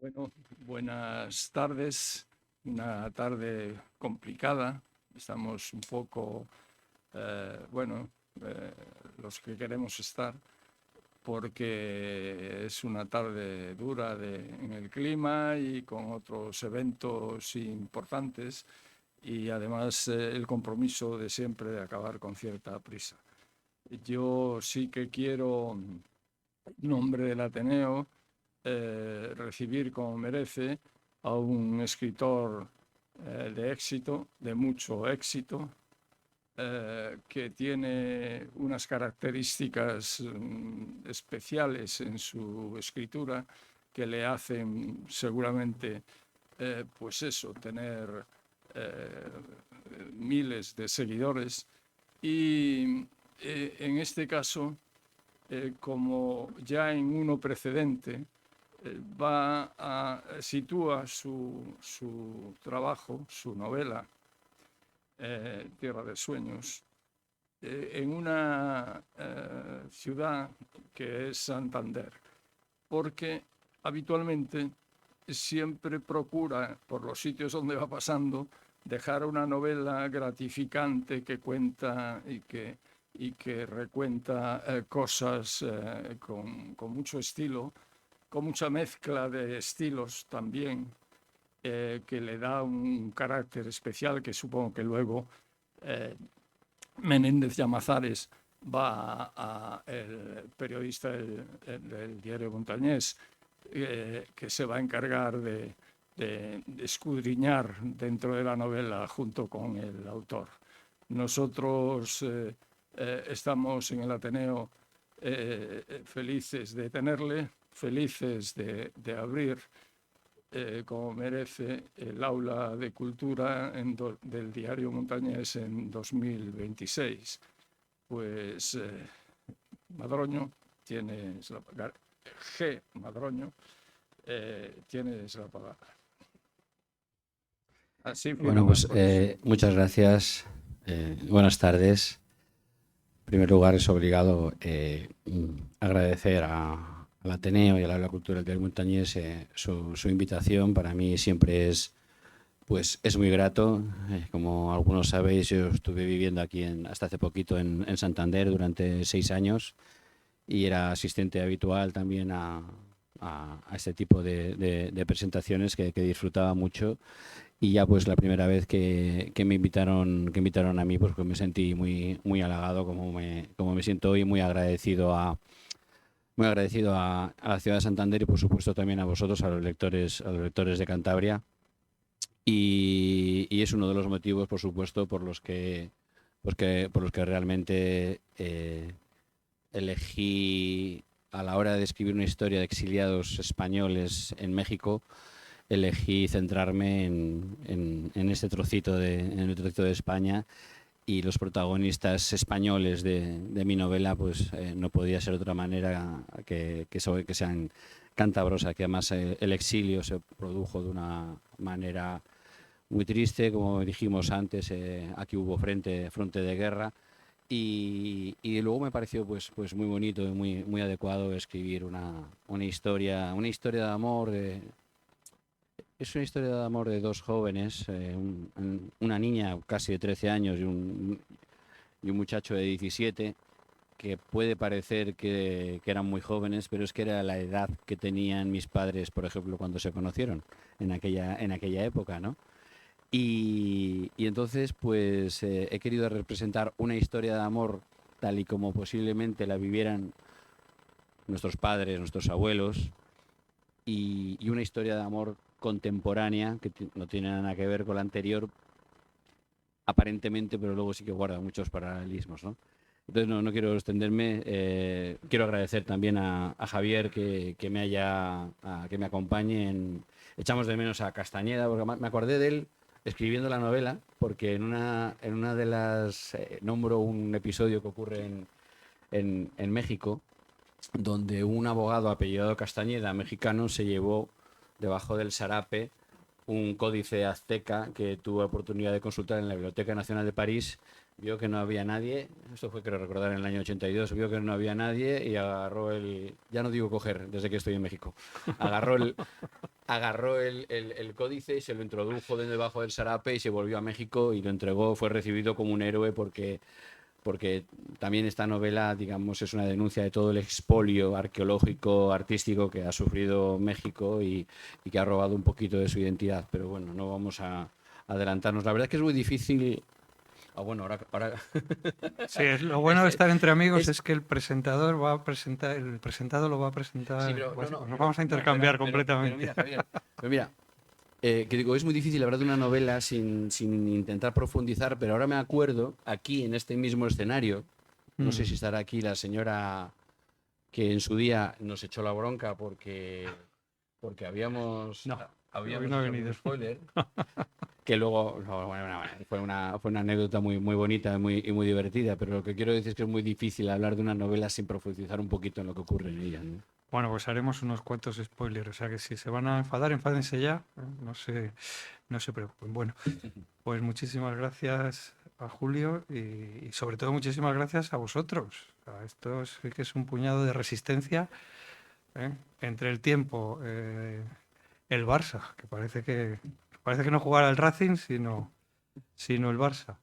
Bueno, buenas tardes. Una tarde complicada. Estamos un poco, bueno, eh, los que queremos estar, porque es una tarde dura en el clima y con otros eventos importantes y además el compromiso de siempre de acabar con cierta prisa. Yo sí que quiero, en nombre del Ateneo, recibir como merece a un escritor de éxito, de mucho éxito, que tiene unas características especiales en su escritura que le hacen seguramente, pues eso, tener miles de seguidores y en este caso, como ya en uno precedente, sitúa su trabajo, su novela, Tierra de Sueños, en una ciudad que es Santander, porque habitualmente siempre procura, por los sitios donde va pasando, dejar una novela gratificante que cuenta y que recuenta cosas con mucho estilo, con mucha mezcla de estilos también, que le da un carácter especial que supongo que luego eh, Menéndez Llamazares va a el periodista del diario Montañés, que se va a encargar de escudriñar dentro de la novela junto con el autor. Nosotros estamos en el Ateneo felices de tenerle, felices de abrir, como merece, el aula de cultura del diario Montañés en 2026. Pues Madroño, tienes la palabra. G. Madroño, tienes la palabra. Así Bueno, firmo, pues pues. muchas gracias. Buenas tardes. En primer lugar, es obligado agradecer al Ateneo y a la Cultura del Montañés su invitación. Para mí siempre es muy grato. Como algunos sabéis, yo estuve viviendo aquí hasta hace poquito en Santander durante 6 años y era asistente habitual también a este tipo de presentaciones que disfrutaba mucho. Y ya pues la primera vez que me invitaron a mí, pues me sentí muy halagado, como me siento hoy, muy agradecido a la ciudad de Santander y por supuesto también a vosotros, a los lectores de Cantabria. Y es uno de los motivos, por supuesto, por los que realmente elegí, a la hora de escribir una historia de exiliados españoles en México, elegí centrarme en el trocito de España, y los protagonistas españoles de mi novela, pues no podía ser de otra manera que sean cántabros. Que además el exilio se produjo de una manera muy triste, como dijimos antes. Aquí hubo fronte de guerra, y luego me pareció pues muy bonito y muy adecuado escribir una historia de amor. Es una historia de amor de dos jóvenes, una niña casi de 13 años y un muchacho de 17, que puede parecer que eran muy jóvenes, pero es que era la edad que tenían mis padres, por ejemplo, cuando se conocieron en aquella época, ¿no? Y entonces, pues he querido representar una historia de amor tal y como posiblemente la vivieran nuestros padres, nuestros abuelos, y una historia de amor contemporánea que no tiene nada que ver con la anterior, aparentemente, pero luego sí que guarda muchos paralelismos, ¿no? Entonces no quiero extenderme. Quiero agradecer también a Javier que me acompañe. Echamos de menos a Castañeda, porque me acordé de él escribiendo la novela, porque en una de las nombro un episodio que ocurre en México, donde un abogado apellidado Castañeda, mexicano, se llevó debajo del sarape un códice azteca que tuve oportunidad de consultar en la Biblioteca Nacional de París. Vio que no había nadie, esto fue, creo recordar, en el año 82, vio que no había nadie y agarró ya no digo coger, desde que estoy en México, agarró el códice y se lo introdujo debajo del sarape y se volvió a México y lo entregó. Fue recibido como un héroe porque también esta novela, digamos, es una denuncia de todo el expolio arqueológico, artístico que ha sufrido México y que ha robado un poquito de su identidad. Pero bueno, no vamos a adelantarnos. La verdad es que es muy difícil. Bueno, ahora... Sí, lo bueno de estar entre amigos es- es que el presentador va a presentar, el presentado lo va a presentar. Sí, pero Pues, no, nos pero- vamos a no, intercambiar pero completamente. mira, Javier, pero mira, que digo, es muy difícil hablar de una novela sin intentar profundizar, pero ahora me acuerdo, aquí en este mismo escenario, no sé si estará aquí la señora que en su día nos echó la bronca porque habíamos No, hoy hecho no ha algún venido. spoiler, que luego fue una anécdota muy, muy bonita y muy divertida, pero lo que quiero decir es que es muy difícil hablar de una novela sin profundizar un poquito en lo que ocurre en ella, ¿no? Bueno, pues haremos unos cuantos spoilers, o sea que si se van a enfadar, enfádense ya, no se preocupen. Bueno, pues muchísimas gracias a Julio y sobre todo muchísimas gracias a vosotros. Esto sí que es un puñado de resistencia, ¿eh? Entre el tiempo, el Barça, que parece que no jugara el Racing, sino el Barça.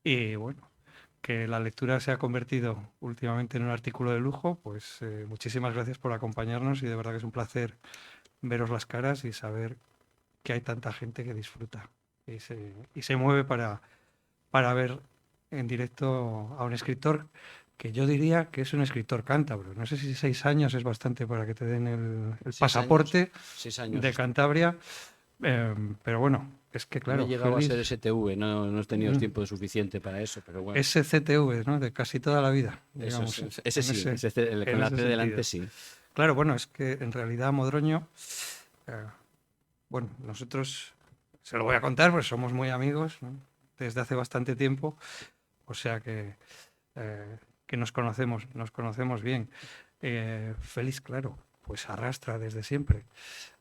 Y bueno, que la lectura se ha convertido últimamente en un artículo de lujo, pues muchísimas gracias por acompañarnos y de verdad que es un placer veros las caras y saber que hay tanta gente que disfruta y se mueve para ver en directo a un escritor que yo diría que es un escritor cántabro. No sé si 6 años es bastante para que te den el pasaporte 6 años. de Cantabria, pero bueno, es que No claro, he llegado a ser Félix, STV, no he tenido tiempo suficiente para eso, pero bueno. SCTV, ¿no? De casi toda la vida, Eso digamos. ese sí, En con la ese C delante sentido. sí. Claro, bueno, es que en realidad Modroño, eh, bueno, nosotros se lo voy a contar, pues somos muy amigos, ¿no? Desde hace bastante tiempo, o sea que nos conocemos bien. Félix, claro, pues arrastra desde siempre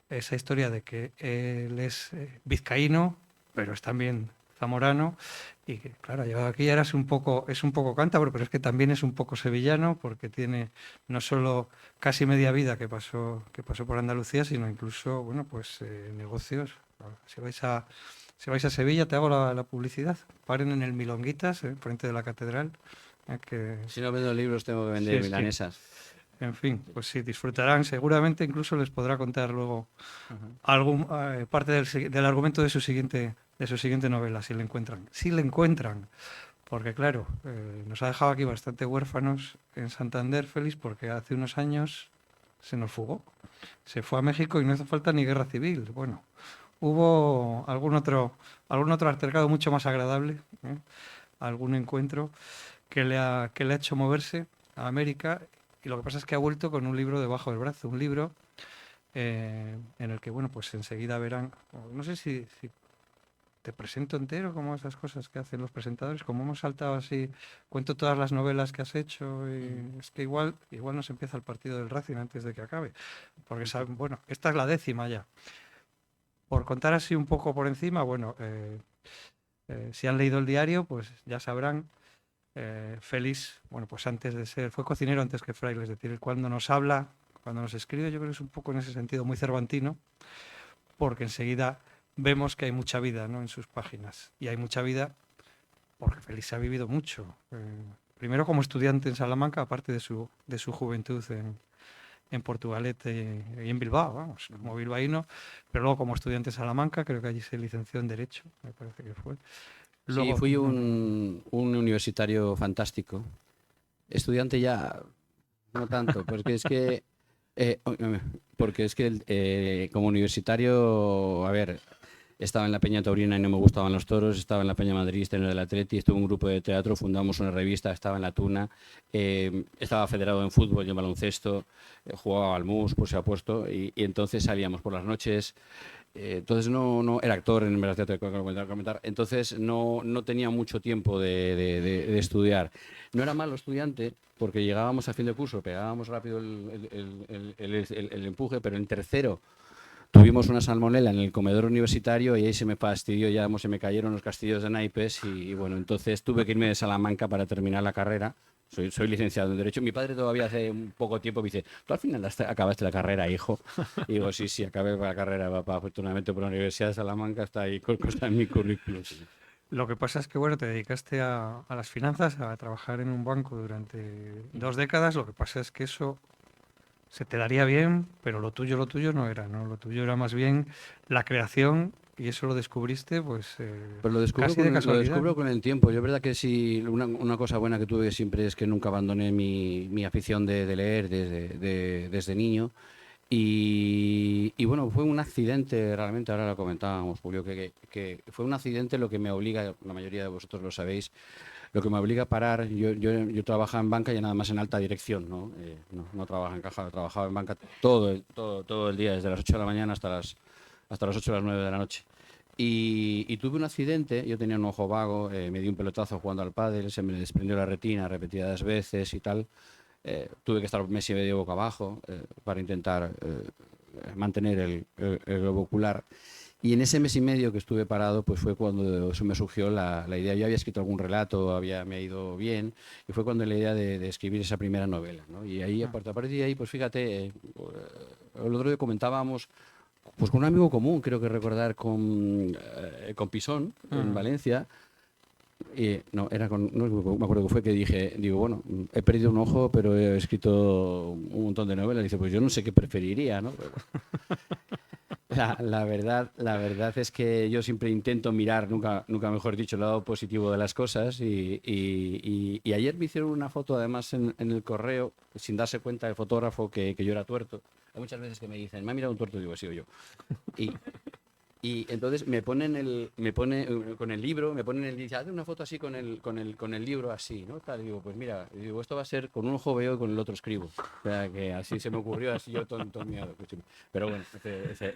esa historia de que él es vizcaíno, pero es también zamorano, y que, claro, ha llegado aquí, ahora es un poco cántabro, pero es que también es un poco sevillano, porque tiene no solo casi media vida que pasó por Andalucía, sino incluso, bueno, pues negocios. Si vais a Sevilla, te hago la publicidad. Paren en el Milonguitas, frente de la catedral. Que Si no vendo libros tengo que sí, vender es que, milanesas. en fin, pues sí, disfrutarán. Seguramente incluso les podrá contar luego algún parte del argumento de su siguiente novela, si le encuentran. Si le encuentran. Porque claro, nos ha dejado aquí bastante huérfanos en Santander, Félix, porque hace unos años se nos fugó. Se fue a México y no hizo falta ni guerra civil. Bueno, hubo algún otro altercado mucho más agradable, ¿eh? Algún encuentro que le ha hecho moverse a América, y lo que pasa es que ha vuelto con un libro debajo del brazo, un libro en el que, bueno, pues enseguida verán, no sé si te presento entero, como esas cosas que hacen los presentadores, como hemos saltado así, cuento todas las novelas que has hecho, y es que igual nos empieza el partido del Racing antes de que acabe, porque saben, bueno, esta es la 10ª ya. Por contar así un poco por encima, bueno, si han leído el diario, pues ya sabrán, Félix, bueno, pues fue cocinero antes que fraile, es decir, cuando nos habla, cuando nos escribe, yo creo que es un poco en ese sentido muy cervantino, porque enseguida vemos que hay mucha vida, ¿no?, en sus páginas. Y hay mucha vida porque Félix ha vivido mucho. Primero como estudiante en Salamanca, aparte de su juventud en Portugalete y en Bilbao, vamos, como bilbaíno, pero luego como estudiante en Salamanca, creo que allí se licenció en Derecho, me parece que fue. Sí, Luego, fui un universitario fantástico. Estudiante ya no tanto, eh, porque es que como universitario, a ver, estaba en la Peña Taurina y no me gustaban los toros, estaba en la Peña Madridista y no del Atleti, estuve en un grupo de teatro, fundamos una revista, estaba en la Tuna, estaba federado en fútbol y en baloncesto, jugaba al mus, pues se ha puesto, y entonces salíamos por las noches. Entonces no era actor, en verdad, te tengo que comentar. Entonces no tenía mucho tiempo de estudiar. No era malo estudiante porque llegábamos a fin de curso, pegábamos rápido el empuje, pero en tercero tuvimos una salmonela en el comedor universitario y ahí se me fastidió, ya se me cayeron los castillos de naipes y bueno, entonces tuve que irme de Salamanca para terminar la carrera. Soy licenciado en Derecho. Mi padre todavía hace un poco tiempo me dice, ¿tú al final acabaste la carrera, hijo? Y digo, sí, acabé la carrera, papá, afortunadamente por la Universidad de Salamanca, está ahí, está en mi currículum. Sí. Lo que pasa es que, bueno, te dedicaste a las finanzas, a trabajar en un banco durante 2 décadas. Lo que pasa es que eso se te daría bien, pero lo tuyo no era, ¿no? Lo tuyo era más bien la creación y eso lo descubriste, pues, Pero casi de lo casualidad, descubro ¿no? con el tiempo. Yo es verdad que sí, una cosa buena que tuve siempre es que nunca abandoné mi afición de leer desde niño. Y bueno, fue un accidente, realmente, ahora lo comentábamos, Julio, que fue un accidente lo que me obliga, la mayoría de vosotros lo sabéis, lo que me obliga a parar. Yo trabajaba en banca y nada más en alta dirección, ¿no? No trabajaba en caja, trabajaba en banca todo el día, desde las 8 de la mañana hasta las 8 o las 9 de la noche. Y tuve un accidente, yo tenía un ojo vago, me di un pelotazo jugando al pádel, se me desprendió la retina repetidas veces y tal. Tuve que estar un mes y medio boca abajo para intentar mantener el globo ocular. Y en ese mes y medio que estuve parado, pues fue cuando se me surgió la idea. Yo había escrito algún relato, me ha ido bien, y fue cuando la idea de escribir esa primera novela, ¿no? Y ahí, a partir de ahí, pues fíjate, el otro día comentábamos, pues con un amigo común, creo que recordar, con Pisón, en Mm. Valencia, y no, no me acuerdo que fue que digo, bueno, he perdido un ojo, pero he escrito un montón de novelas. Dice, pues yo no sé qué preferiría, ¿no? Pero la verdad es que yo siempre intento mirar, nunca mejor dicho, el lado positivo de las cosas. Y ayer me hicieron una foto, además, en el correo, sin darse cuenta el fotógrafo que yo era tuerto. Hay muchas veces que me dicen, me ha mirado un tuerto, digo, he sido yo. Y, y entonces con el libro, dice, haz una foto así con el libro así, ¿no? Tal, digo, pues mira, digo, esto va a ser con un ojo veo y con el otro escribo. O sea, que así se me ocurrió, así yo tonto miado. Pero bueno,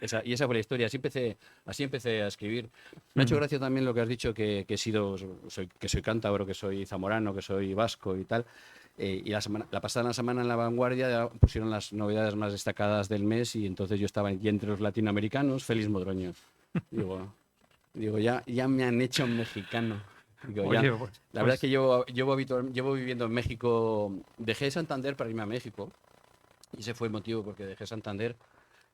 esa fue la historia, así empecé a escribir. Me ha hecho Ujú. gracia también lo que has dicho, que soy cántabro, que soy zamorano, que soy vasco y tal. Y la pasada semana en La Vanguardia pusieron las novedades más destacadas del mes y entonces yo estaba aquí entre los latinoamericanos, Félix Modroño. Digo, ya me han hecho mexicano. Digo, ya. Oye, pues, La verdad es pues, que llevo viviendo en México. Dejé Santander para irme a México. Y ese fue el motivo porque dejé Santander.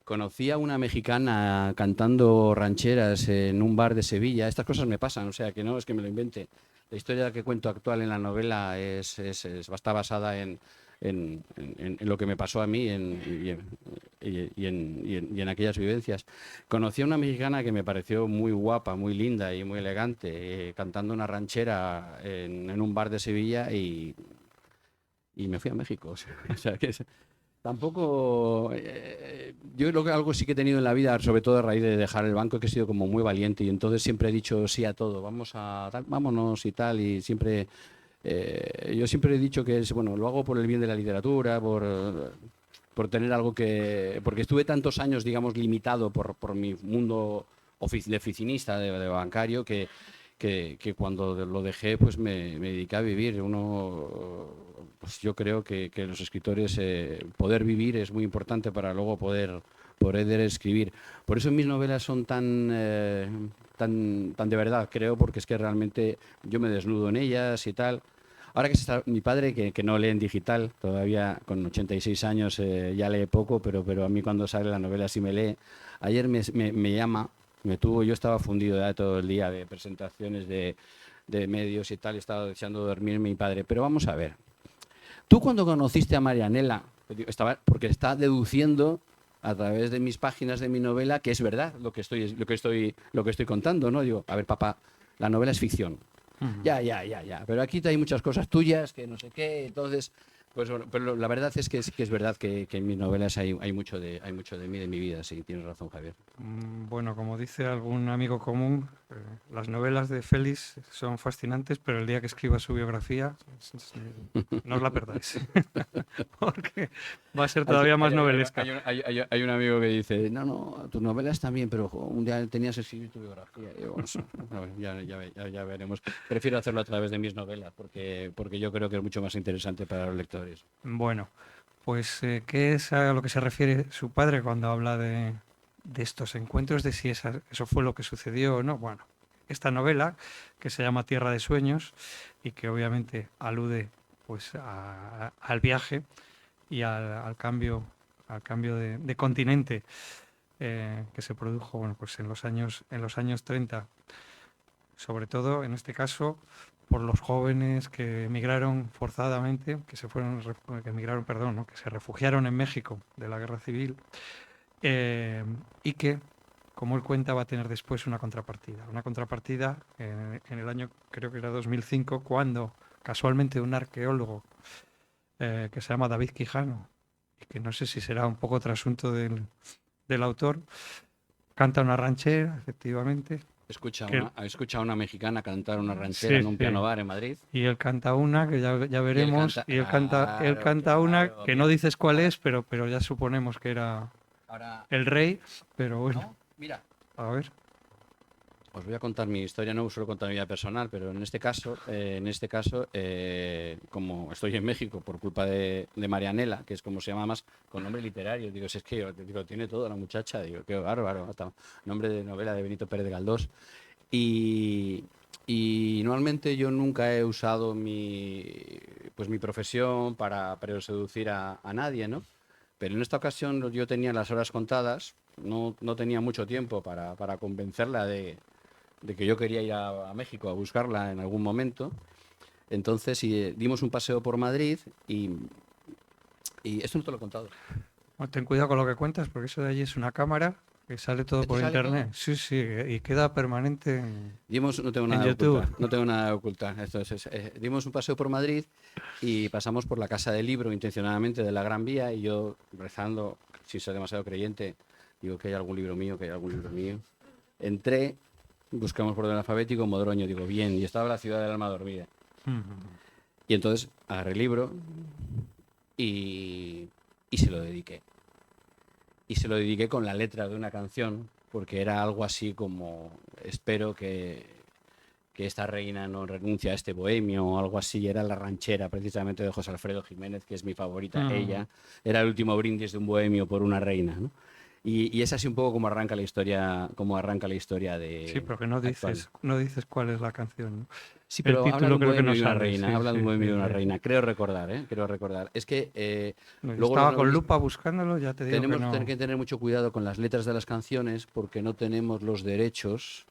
Conocí a una mexicana cantando rancheras en un bar de Sevilla. Estas cosas me pasan, o sea, que no es que me lo invente. La historia que cuento actual en la novela está basada en lo que me pasó a mí y en aquellas vivencias. Conocí a una mexicana que me pareció muy guapa, muy linda y muy elegante, cantando una ranchera en un bar de Sevilla y me fui a México. O sea, que tampoco. Yo creo que algo sí que he tenido en la vida, sobre todo a raíz de dejar el banco, que he sido como muy valiente y entonces siempre he dicho sí a todo. Vámonos y tal. Y yo siempre he dicho que bueno, lo hago por el bien de la literatura, por tener algo porque estuve tantos años, digamos, limitado por mi mundo de oficinista, de bancario, que cuando lo dejé, pues me dediqué a vivir. Pues yo creo que los escritores, poder vivir es muy importante para luego poder escribir. Por eso mis novelas son tan de verdad, creo, porque es que realmente yo me desnudo en ellas y tal. Ahora que está mi padre, que no lee en digital, todavía con 86 años ya lee poco, pero a mí cuando sale la novela sí me lee. Ayer me llama, yo estaba fundido ya todo el día de presentaciones de medios y tal, y estaba deseando dormir mi padre. Pero vamos a ver, tú cuando conociste a Marianela, porque está deduciendo a través de mis páginas de mi novela que es verdad lo que estoy contando, ¿no? Digo, a ver, papá, la novela es ficción. ujú. Ya. Pero aquí hay muchas cosas tuyas que no sé qué, entonces, pues bueno, pero la verdad es verdad que en mis novelas hay mucho de mí, de mi vida, sí, tienes razón, Javier. Bueno, como dice algún amigo común, las novelas de Félix son fascinantes, pero el día que escriba su biografía, no os la perdáis, porque va a ser Hay, todavía más hay- hay- novelesca. hay un, hay- hay- hay un amigo que dice, no, tus novelas también, pero jo, un día tenías que escribir tu biografía. Y yo, a ver, ya veremos. Prefiero hacerlo a través de mis novelas, porque yo creo que es mucho más interesante para los lectores. Bueno, pues, ¿qué es a lo que se refiere su padre cuando habla de estos encuentros, de si eso fue lo que sucedió o no. Bueno, esta novela, que se llama Tierra de Sueños y que obviamente alude pues al viaje y al cambio de continente que se produjo, bueno, pues en los años 30, sobre todo en este caso por los jóvenes que emigraron forzadamente, que emigraron, perdón, ¿no? Que se refugiaron en México de la Guerra Civil, y que, como él cuenta, va a tener después una contrapartida en el año, creo que era 2005, cuando casualmente un arqueólogo que se llama David Quijano, y que no sé si será un poco trasunto del autor, canta una ranchera, efectivamente. He escuchado a una mexicana cantar una ranchera en un piano bar en Madrid. Y él canta una que ya veremos. Y él canta una que no dices cuál es, pero ya suponemos que era el rey. Pero bueno, ¿no? Mira, a ver. os voy a contar mi historia, no suelo contar mi vida personal, pero en este caso, como estoy en México por culpa de Marianela, que es como se llama más, con nombre literario, digo, si es que digo, tiene todo la muchacha, digo, qué bárbaro, hasta nombre de novela de Benito Pérez de Galdós. Y normalmente yo nunca he usado mi profesión para seducir a nadie, ¿no? Pero en esta ocasión yo tenía las horas contadas, no tenía mucho tiempo para convencerla de que yo quería ir a México a buscarla en algún momento. Entonces dimos un paseo por Madrid y esto no te lo he contado. Bueno, ten cuidado con lo que cuentas, porque eso de allí es una cámara que sale todo por internet. Todo? Sí, y queda permanente No tengo nada en de YouTube. ocultar. No tengo nada de ocultar. Dimos un paseo por Madrid y pasamos por la Casa del Libro intencionadamente de la Gran Vía y yo rezando, sin ser demasiado creyente, digo que hay algún libro mío, Entré, buscamos por orden alfabético, Modroño, digo, bien, y estaba la Ciudad del Alma dormida. Y entonces agarré el libro y se lo dediqué. Y se lo dediqué con la letra de una canción, porque era algo así como, espero que esta reina no renuncie a este bohemio o algo así. Era la ranchera precisamente de José Alfredo Jiménez, que es mi favorita. Ella era el último brindis de un bohemio por una reina, ¿no? Y es así un poco como arranca la historia, de... Sí, pero que no dices cuál es la canción, ¿no? Sí, pero el habla de título un creo que bohemio no y una sale. reina, Sí, habla de un sí, bohemio y sí, una sí. reina. Creo recordar. Es que No, yo luego estaba los con novelistas- lupa buscándolo, ya te digo que tenemos no. que tener mucho cuidado con las letras de las canciones porque no tenemos los derechos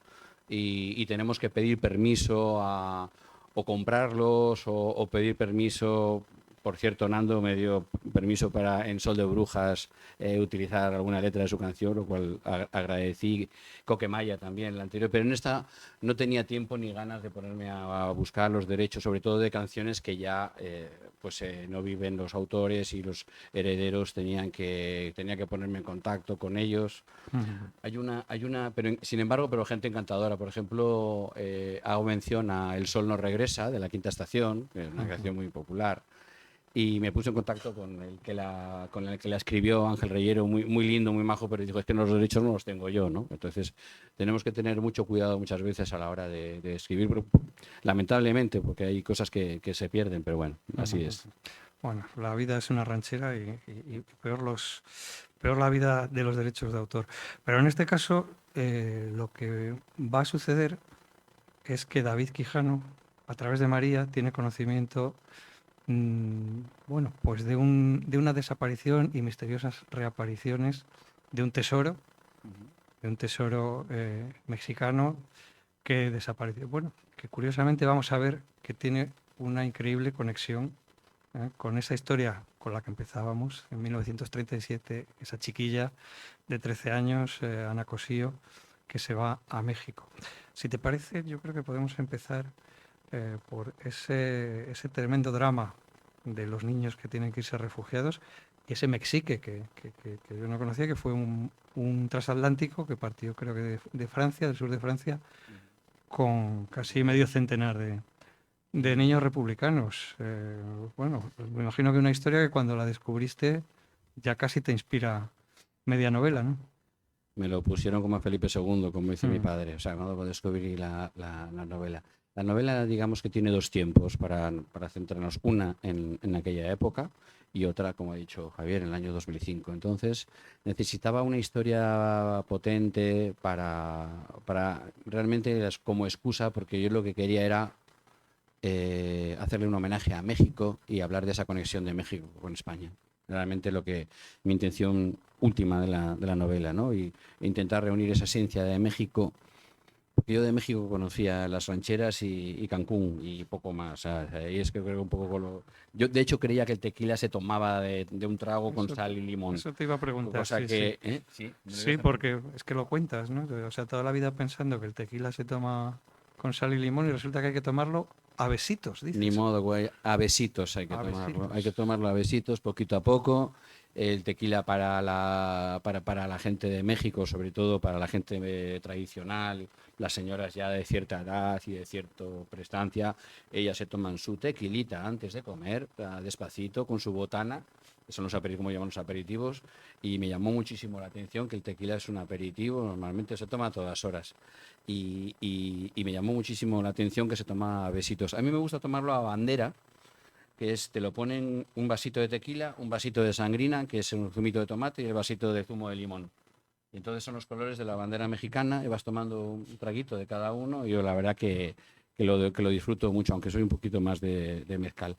y tenemos que pedir permiso o comprarlos o pedir permiso. Por cierto, Nando me dio permiso para en Sol de Brujas utilizar alguna letra de su canción, lo cual agradecí. Coquemaya también, la anterior, pero en esta no tenía tiempo ni ganas de ponerme a buscar los derechos, sobre todo de canciones que ya no viven los autores y los herederos tenía que ponerme en contacto con ellos. Sin embargo, gente encantadora. Por ejemplo, hago mención a El Sol no regresa, de La Quinta Estación, que es una canción muy popular. Y me puse en contacto con el que la escribió, Ángel Reyero, muy lindo, muy majo, pero dijo, es que los derechos no los tengo yo, ¿no? Entonces, tenemos que tener mucho cuidado muchas veces a la hora de escribir, lamentablemente, porque hay cosas que se pierden, pero bueno, así es. Bueno, la vida es una ranchera y peor la vida de los derechos de autor. Pero en este caso, lo que va a suceder es que David Quijano, a través de María, tiene conocimiento pues de una desaparición y misteriosas reapariciones de un tesoro, mexicano que desapareció. Bueno, que curiosamente vamos a ver que tiene una increíble conexión con esa historia con la que empezábamos en 1937, esa chiquilla de 13 años, Ana Cosío, que se va a México. Si te parece, yo creo que podemos empezar por ese tremendo drama de los niños que tienen que irse refugiados y ese Mexique que yo no conocía, que fue un transatlántico que partió creo que de Francia, del sur de Francia, con casi medio centenar de niños republicanos. Bueno, me imagino que una historia que cuando la descubriste ya casi te inspira media novela, ¿no? Me lo pusieron como a Felipe II, como dice mi padre, o sea, cuando descubrí la novela. La novela, digamos que tiene dos tiempos para centrarnos, una en aquella época y otra, como ha dicho Javier, en el año 2005. Entonces, necesitaba una historia potente para realmente como excusa, porque yo lo que quería era hacerle un homenaje a México y hablar de esa conexión de México con España. Realmente mi intención última de la novela, ¿no? Y intentar reunir esa esencia de México. Porque yo de México conocía las rancheras y Cancún y poco más. Y es que creo un poco yo de hecho creía que el tequila se tomaba de un trago con Eso, sal y limón. eso te iba a preguntar, Cosa sí, sí. que... Sí, me lo Sí, ibas a porque es que lo cuentas, ¿no? O sea, toda la vida pensando que el tequila se toma con sal y limón y resulta que hay que tomarlo a besitos, Ni dices. modo, güey. A besitos hay que A tomarlo. Hay besitos. que tomarlo a besitos, poquito a poco. El tequila para la gente de México, sobre todo para la gente tradicional, las señoras ya de cierta edad y de cierta prestancia, ellas se toman su tequilita antes de comer, despacito, con su botana. Son los aperitivos, como llaman los aperitivos. Y me llamó muchísimo la atención que el tequila es un aperitivo, normalmente se toma a todas horas. Y me llamó muchísimo la atención que se toma a besitos. A mí me gusta tomarlo a bandera, que es, te lo ponen un vasito de tequila, un vasito de sangrina, que es un zumito de tomate, y el vasito de zumo de limón. Y entonces son los colores de la bandera mexicana y vas tomando un traguito de cada uno. Y yo la verdad que lo disfruto mucho, aunque soy un poquito más de mezcal.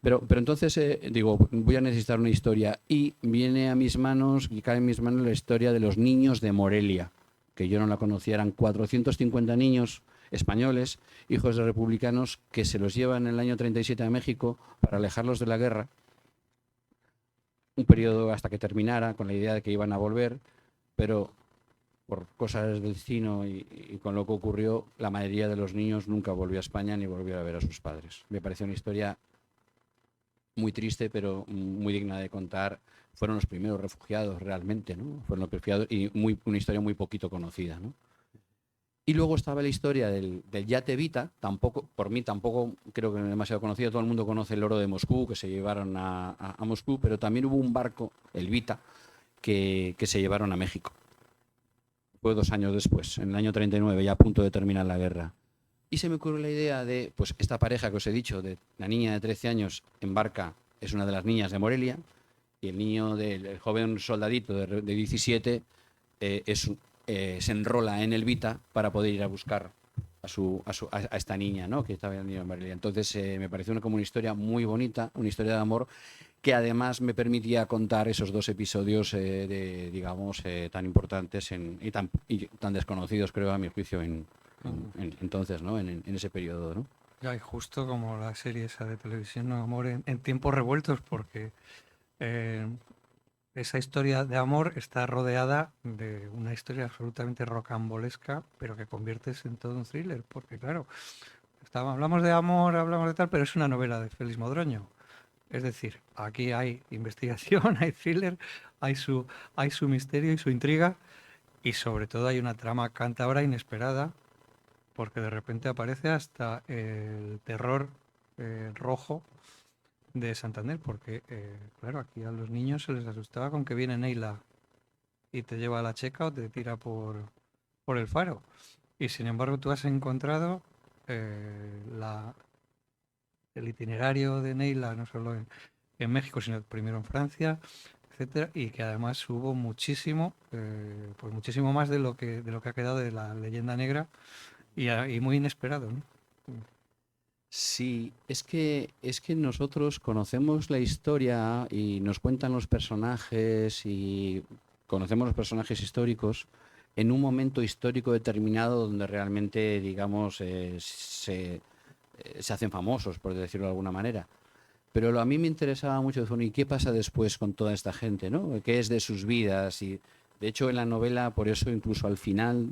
Pero entonces digo, voy a necesitar una historia y viene a mis manos y cae en mis manos la historia de los niños de Morelia, que yo no la conocía. Eran 450 niños españoles, hijos de republicanos, que se los llevan en el año 37 a México para alejarlos de la guerra, un periodo hasta que terminara, con la idea de que iban a volver, pero por cosas del destino y con lo que ocurrió, la mayoría de los niños nunca volvió a España ni volvió a ver a sus padres. Me pareció una historia muy triste, pero muy digna de contar. Fueron los primeros refugiados realmente, ¿no? Fueron los refugiados y una historia muy poquito conocida, ¿no? Y luego estaba la historia del yate Vita, tampoco, por mí tampoco creo que no es demasiado conocido. Todo el mundo conoce el oro de Moscú, que se llevaron a Moscú, pero también hubo un barco, el Vita, que se llevaron a México. Fue 2 años después, en el año 39, ya a punto de terminar la guerra. Y se me ocurrió la idea de, pues esta pareja que os he dicho, de la niña de 13 años embarca, es una de las niñas de Morelia, y el niño del joven soldadito de 17 se enrola en el Vita para poder ir a buscar a esta niña, ¿no? Que estaba en el niño de Morelia. Entonces me pareció como una historia muy bonita, una historia de amor, que además me permitía contar esos dos episodios digamos, tan importantes y tan desconocidos, creo, a mi juicio, entonces, ¿no? En ese periodo, ¿no? Ya, y justo como la serie esa de televisión, ¿no? Amor en tiempos revueltos, porque eh, esa historia de amor está rodeada de una historia absolutamente rocambolesca, pero que conviertes en todo un thriller, porque claro, hablamos de amor, hablamos de tal, pero es una novela de Félix Modroño. Es decir, aquí hay investigación, hay thriller, hay su misterio y su intriga, y sobre todo hay una trama cántabra inesperada, porque de repente aparece hasta el terror rojo de Santander, porque claro, aquí a los niños se les asustaba con que viene Neila y te lleva a la checa o te tira por el faro. Y sin embargo tú has encontrado el itinerario de Neila, no solo en México, sino primero en Francia, etcétera, y que además hubo muchísimo, pues muchísimo más de lo que ha quedado de la leyenda negra y muy inesperado, ¿no? Sí, es que nosotros conocemos la historia y nos cuentan los personajes y conocemos los personajes históricos en un momento histórico determinado donde realmente, digamos, se hacen famosos, por decirlo de alguna manera. Pero a mí me interesaba mucho, bueno, ¿y qué pasa después con toda esta gente, ¿no? ¿Qué es de sus vidas? Y de hecho en la novela, por eso incluso al final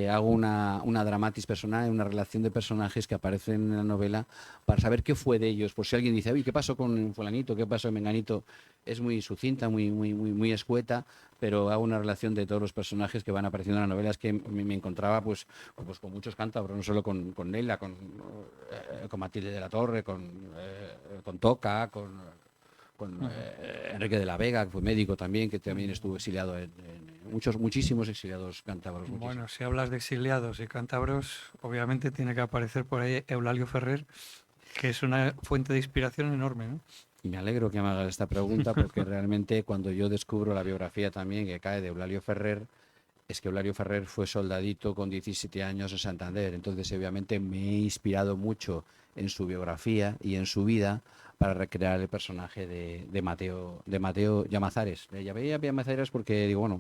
hago una dramatis personal, una relación de personajes que aparecen en la novela para saber qué fue de ellos. Por si alguien dice, ¿qué pasó con fulanito? ¿Qué pasó con menganito? Es muy sucinta, muy escueta, pero hago una relación de todos los personajes que van apareciendo en la novela. Es que me encontraba pues con muchos cántabros, no solo con Neila, con Matilde de la Torre, con Toca, con Enrique de la Vega, que fue médico también, que también estuvo exiliado muchísimos exiliados cántabros. Bueno, si hablas de exiliados y cántabros, obviamente tiene que aparecer por ahí Eulalio Ferrer, que es una fuente de inspiración enorme, ¿no? Y me alegro que me hagas esta pregunta porque realmente cuando yo descubro la biografía también que cae de Eulalio Ferrer, es que Eulalio Ferrer fue soldadito con 17 años en Santander, entonces obviamente me he inspirado mucho en su biografía y en su vida para recrear el personaje de Mateo Llamazares. Le llamé Llamazares porque digo, bueno,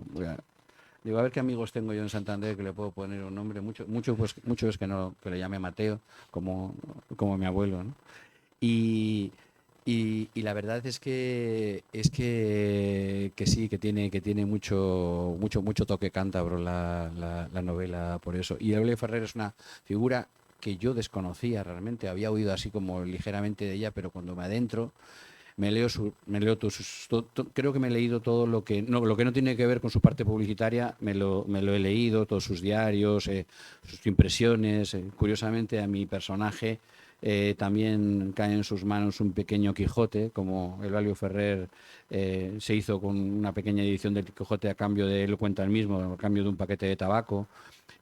digo, a ver qué amigos tengo yo en Santander que le puedo poner un nombre, mucho es que no, que le llame Mateo, como mi abuelo, ¿no? Y, y la verdad que sí, que tiene mucho toque cántabro la novela por eso. Y Eulalio Ferrer es una figura que yo desconocía realmente, había oído así como ligeramente de ella, pero cuando me adentro creo que me he leído todo lo que no tiene que ver con su parte publicitaria, me lo he leído, todos sus diarios, sus impresiones. Curiosamente a mi personaje también cae en sus manos un pequeño Quijote, como Eulalio Ferrer se hizo con una pequeña edición del Quijote a cambio de, él lo cuenta él mismo, a cambio de un paquete de tabaco.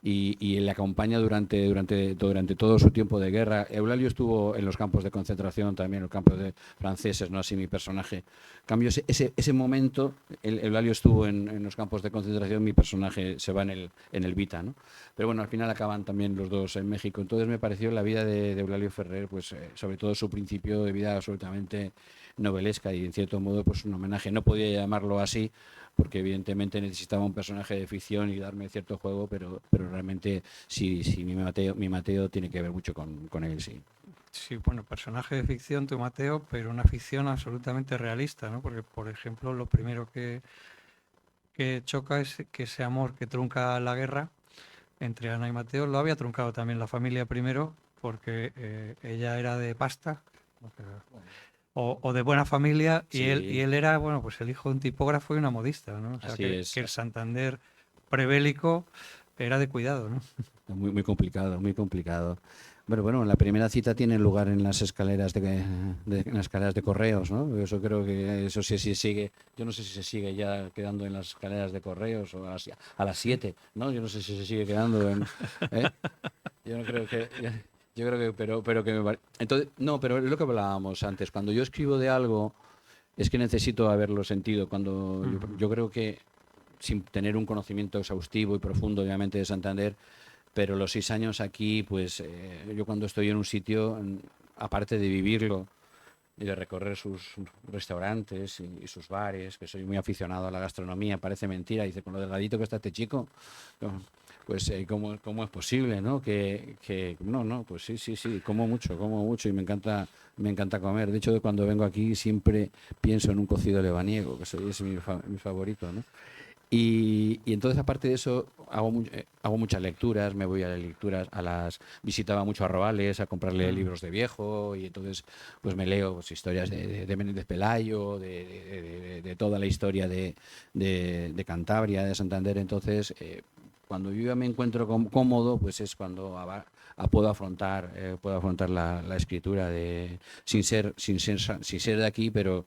Y le acompaña durante todo su tiempo de guerra. Eulalio estuvo en los campos de concentración también, en los campos franceses, no así mi personaje. En cambio, ese momento, Eulalio estuvo en los campos de concentración, mi personaje se va en el Vita, ¿no? Pero bueno, al final acaban también los dos en México. Entonces me pareció la vida de Eulalio Ferrer, pues sobre todo su principio de vida absolutamente novelesca y en cierto modo pues un homenaje. No podía llamarlo así porque evidentemente necesitaba un personaje de ficción y darme cierto juego, pero realmente sí, mi Mateo tiene que ver mucho con él, sí. Sí, bueno, personaje de ficción, tu Mateo, pero una ficción absolutamente realista, ¿no? Porque, por ejemplo, lo primero que choca es que ese amor que trunca la guerra entre Ana y Mateo lo había truncado también la familia primero, porque ella era de pasta o de buena familia y Sí, él era, bueno, pues el hijo de un tipógrafo y una modista, ¿no? O sea, así es. que el Santander prebélico era de cuidado, ¿no? Muy complicado, muy complicado. Bueno, la primera cita tiene lugar en las escaleras en las escaleras de correos, ¿no? Eso creo que eso sí sigue. Yo no sé si se sigue ya quedando en las escaleras de correos o a las 7, ¿no? Yo no sé si se sigue quedando ¿eh? Yo no creo que. Yo creo que, pero que entonces, no, pero es lo que hablábamos antes. Cuando yo escribo de algo, es que necesito haberlo sentido. Cuando yo creo que sin tener un conocimiento exhaustivo y profundo, obviamente, de Santander, pero los 6 años aquí, pues yo cuando estoy en un sitio, aparte de vivirlo y de recorrer sus restaurantes y sus bares, que soy muy aficionado a la gastronomía, parece mentira, dice, con lo delgadito que está este chico, pues ¿cómo es posible, ¿no? No, pues sí, como mucho y me encanta comer. De hecho, cuando vengo aquí siempre pienso en un cocido lebaniego, que es mi favorito, ¿no? Y entonces, aparte de eso, hago muchas lecturas, me voy a las lecturas, visitaba mucho a Robales a comprarle libros de viejo y entonces pues me leo pues, historias de Menéndez Pelayo, de toda la historia de Cantabria, de Santander. Entonces, cuando yo ya me encuentro cómodo, pues es cuando puedo afrontar la escritura sin ser de aquí, pero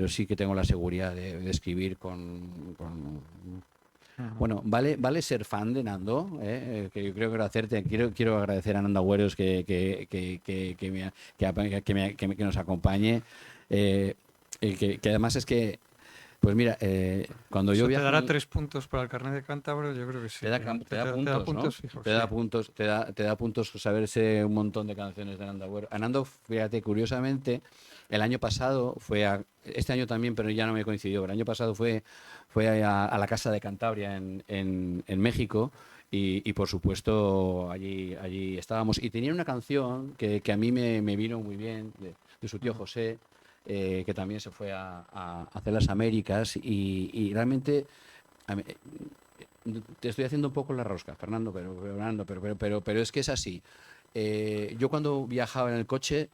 sí que tengo la seguridad de escribir Bueno, vale ser fan de Nando, que yo creo que hacerte. Quiero agradecer a Nando Agüeros que nos acompañe, que además es que, pues mira, cuando Eso yo te viajo... dará 3 puntos para el carnet de cántabro, yo creo que sí. Te da puntos, ¿no? Fijos, Te da sí. puntos, te da puntos saberse un montón de canciones de Nando Agüero. A Nando, fíjate, curiosamente, el año pasado este año también, pero ya no me coincidió. El año pasado fue a la Casa de Cantabria en México y por supuesto allí estábamos. Y tenía una canción que a mí me vino muy bien de su tío José, que también se fue a hacer las Américas y realmente... Te estoy haciendo un poco la rosca, Fernando, pero es que es así. Yo cuando viajo en el coche,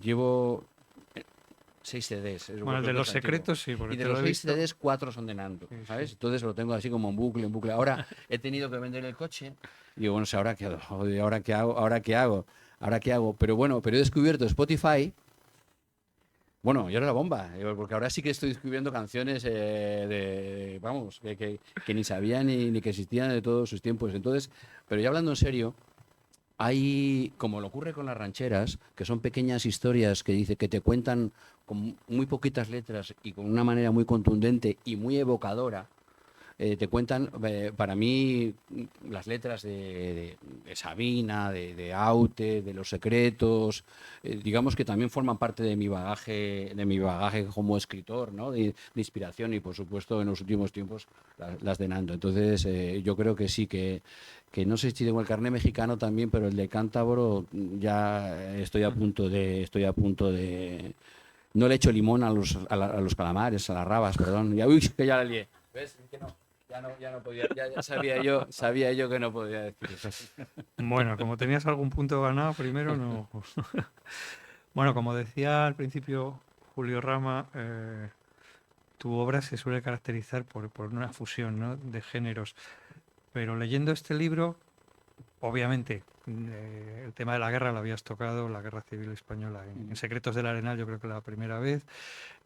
llevo 6 CDs. Bueno, el de los secretos sí, porque Y de te los lo he 6 visto. CDs, 4 son de Nando, Sí, ¿sabes? sí. Entonces lo tengo así como en bucle. Ahora he tenido que vender el coche. Y digo, bueno, ¿ahora qué hago? Joder, ¿ahora qué hago? Pero bueno, he descubierto Spotify. Bueno, yo era la bomba, porque ahora sí que estoy descubriendo canciones vamos, que ni sabía ni que existían de todos sus tiempos. Entonces, pero ya hablando en serio, hay, como lo ocurre con las rancheras, que son pequeñas historias que dice que te cuentan con muy poquitas letras y con una manera muy contundente y muy evocadora. Te cuentan, para mí, las letras de Sabina, de Aute, de Los Secretos, digamos que también forman parte de mi bagaje como escritor, ¿no? De inspiración y, por supuesto, en los últimos tiempos, las de Nando. Entonces, yo creo que sí, que no sé si tengo el carné mexicano también, pero el de cántabro ya estoy a punto de, no le echo limón a los calamares, a las rabas, perdón. Ya, uy, que ya la lié. ¿Ves? Que no. Ya no podía, ya sabía yo que no podía decir eso. Bueno, como tenías algún punto ganado primero, no. Bueno, como decía al principio Julio Rama, tu obra se suele caracterizar por una fusión, ¿no?, de géneros. Pero leyendo este libro, obviamente, el tema de la guerra lo habías tocado, la guerra civil española, en Secretos del Arenal, yo creo que la primera vez.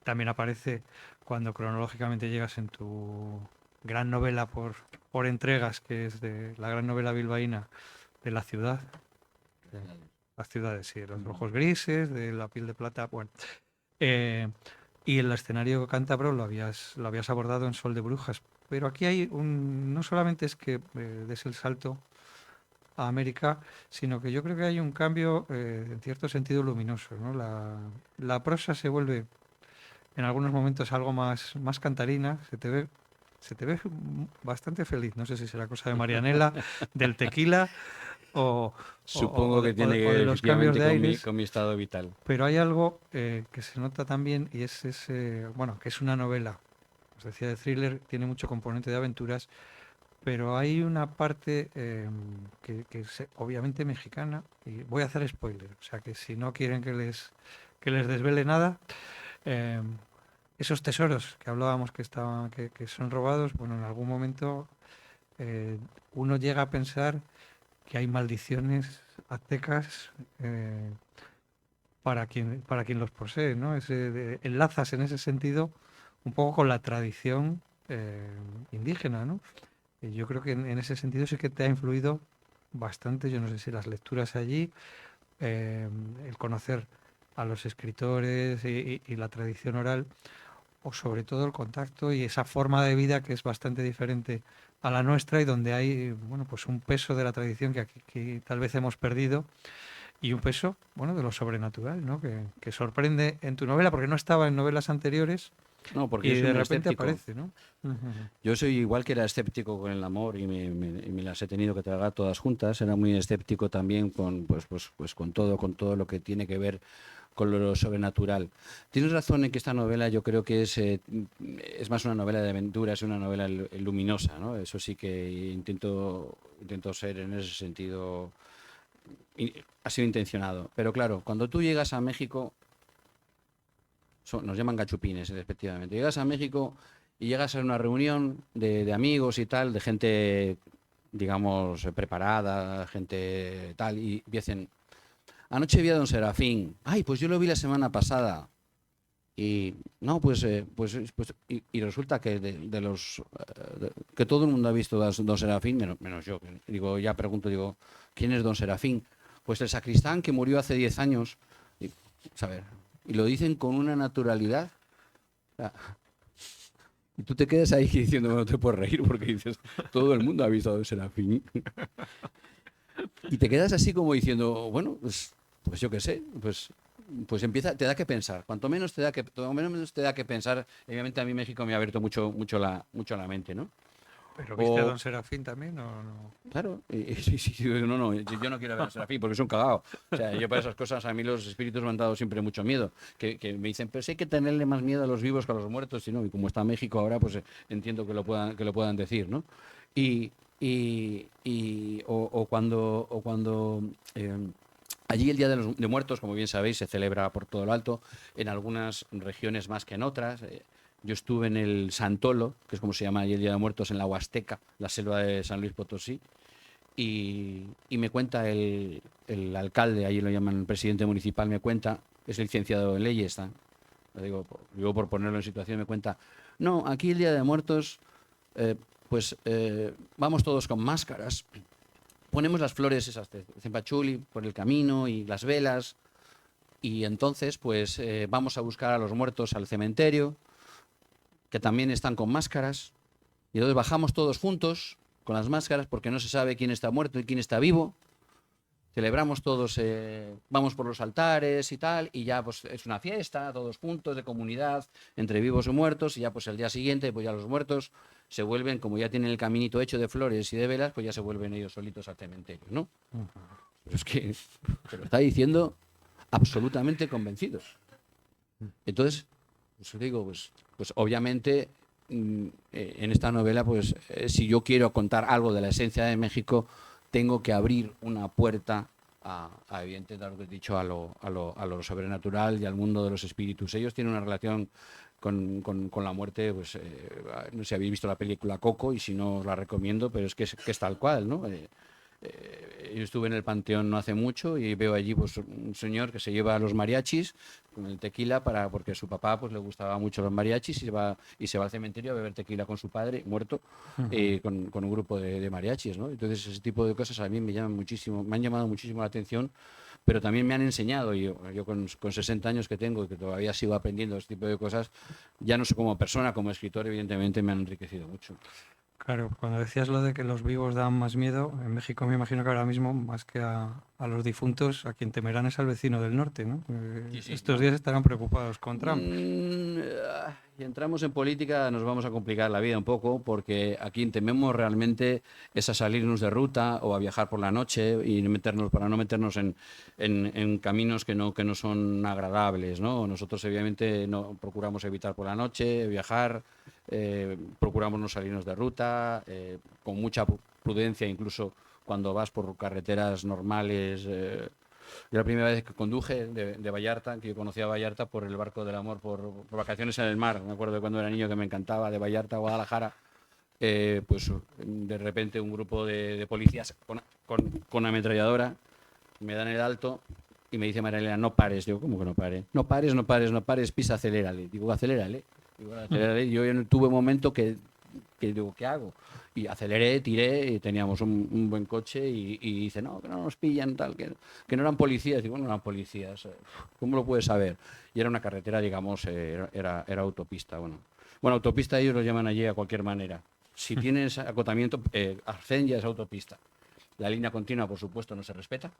También aparece cuando cronológicamente llegas en tu gran novela por entregas, que es de la gran novela bilbaína de la ciudad, de las ciudades, sí, de los ojos grises, de la piel de plata, bueno. Eh, y el escenario cántabro lo habías abordado en Sol de Brujas, pero aquí hay no solamente es que des el salto a América, sino que yo creo que hay un cambio en cierto sentido luminoso, ¿no? La prosa se vuelve en algunos momentos algo más cantarina, se te ve bastante feliz. No sé si será cosa de Marianela, del tequila o, Supongo que tiene que o de ver los cambios efectivamente de aires, con mi estado vital. pero hay algo que se nota también y es ese, bueno, que es una novela. Os decía, de thriller, tiene mucho componente de aventuras, pero hay una parte que es obviamente mexicana, y voy a hacer spoiler, o sea que si no quieren que les desvele nada, eh, esos tesoros que hablábamos que son robados, bueno, en algún momento eh, uno llega a pensar que hay maldiciones aztecas para quien los posee, ¿no? Enlazas en ese sentido un poco con la tradición indígena, ¿no? Y yo creo que en ese sentido sí que te ha influido bastante, yo no sé si las lecturas allí, el conocer a los escritores y la tradición oral, o sobre todo el contacto y esa forma de vida que es bastante diferente a la nuestra y donde hay, bueno, pues un peso de la tradición que aquí que tal vez hemos perdido y un peso, bueno, de lo sobrenatural, ¿no? Que sorprende en tu novela porque no estaba en novelas anteriores No, porque y yo soy de muy repente escéptico. aparece, ¿no? Ujú. Yo soy igual que era escéptico con el amor y me las he tenido que tragar todas juntas. Era muy escéptico también pues con todo lo que tiene que ver con lo sobrenatural. Tienes razón en que esta novela yo creo que es más una novela de aventuras, es una novela luminosa, ¿no? Eso sí que intento ser en ese sentido, ha sido intencionado. Pero claro, cuando tú llegas a México, nos llaman gachupines, efectivamente. Llegas a México y llegas a una reunión de amigos y tal, de gente, digamos, preparada, gente tal, y dicen, anoche vi a don Serafín. Ay, pues yo lo vi la semana pasada. Y no, y resulta que que todo el mundo ha visto a don Serafín, menos yo. Digo, ya pregunto, digo, ¿quién es don Serafín? Pues el sacristán que murió hace 10 años. Y, ¿saber? Y lo dicen con una naturalidad. O sea, y tú te quedas ahí diciendo, no te puedes reír porque dices, todo el mundo ha visto a don Serafín. Y te quedas así como diciendo, bueno, pues yo qué sé, pues empieza, te da que pensar. Cuanto menos te da que pensar. Obviamente a mí México me ha abierto mucho la mente, ¿no? ¿Pero viste a O, Don Serafín también o no? claro, sí, no, yo no quiero ver a Serafín porque es un cagao. O sea, yo para esas cosas a mí los espíritus me han dado siempre mucho miedo. Que me dicen, pero sí hay que tenerle más miedo a los vivos que a los muertos, y no, y como está México ahora, pues entiendo que lo puedan decir, ¿no? Y, o cuando allí el Día de Muertos, como bien sabéis, se celebra por todo lo alto, en algunas regiones más que en otras. Yo estuve en el Santolo, que es como se llama allí el Día de Muertos, en la Huasteca, la selva de San Luis Potosí, y me cuenta el alcalde, allí lo llaman el presidente municipal, me cuenta, es licenciado en leyes, digo por ponerlo en situación, me cuenta, no, aquí el Día de Muertos, vamos todos con máscaras, ponemos las flores esas de cempasúchil por el camino y las velas, y entonces pues vamos a buscar a los muertos al cementerio, que también están con máscaras, y entonces bajamos todos juntos con las máscaras porque no se sabe quién está muerto y quién está vivo. Celebramos todos, vamos por los altares y tal, y ya pues es una fiesta, todos juntos, de comunidad, entre vivos y muertos, y ya pues el día siguiente, pues ya los muertos se vuelven, como ya tienen el caminito hecho de flores y de velas, pues ya se vuelven ellos solitos al cementerio, ¿no? Pero es que se lo está diciendo absolutamente convencidos. Entonces, pues digo, pues obviamente en esta novela, pues si yo quiero contar algo de la esencia de México, tengo que abrir una puerta evidentemente, lo que he dicho, a lo sobrenatural y al mundo de los espíritus. Ellos tienen una relación con la muerte, pues no sé si habéis visto la película Coco, y si no os la recomiendo, pero es que es tal cual, ¿no? Yo estuve en el Panteón no hace mucho y veo allí pues un señor que se lleva a los mariachis con el tequila porque a su papá pues le gustaba mucho los mariachis, y se va al cementerio a beber tequila con su padre muerto, con un grupo de mariachis, ¿no? Entonces ese tipo de cosas a mí me llaman muchísimo, me han llamado muchísimo la atención, pero también me han enseñado, y yo con 60 años que tengo y que todavía sigo aprendiendo este tipo de cosas, ya no sé, como persona, como escritor, evidentemente me han enriquecido mucho. Claro, cuando decías lo de que los vivos dan más miedo, en México me imagino que ahora mismo, más que a los difuntos, a quien temerán es al vecino del norte, ¿no? Sí, Estos no. días estarán preocupados con Trump. Y entramos en política, nos vamos a complicar la vida un poco, porque aquí tememos realmente es a salirnos de ruta o a viajar por la noche y para no meternos en caminos que no son agradables, ¿no? Nosotros obviamente no procuramos evitar por la noche viajar, procuramos no salirnos de ruta, con mucha prudencia, incluso cuando vas por carreteras normales. Yo la primera vez que conduje de Vallarta, que yo conocía Vallarta por el Barco del Amor, por vacaciones en el mar. Me acuerdo de cuando era niño, que me encantaba, de Vallarta a Guadalajara. Pues de repente un grupo de policías con ametralladora me dan el alto y me dice María Elena, no pares. Digo, ¿cómo que no pare? No pares, no pares, no pares, pisa, acelérale. Digo, acelérale. Yo tuve un momento que digo, ¿qué hago? Y aceleré, tiré, y teníamos un buen coche, y dice, no, que no nos pillan, tal, que no eran policías. Digo, no eran policías, ¿cómo lo puedes saber? Y era una carretera, digamos, era autopista. Bueno, autopista ellos lo llaman allí a cualquier manera. Si tienes acotamiento, Arcén ya es autopista. La línea continua, por supuesto, no se respeta.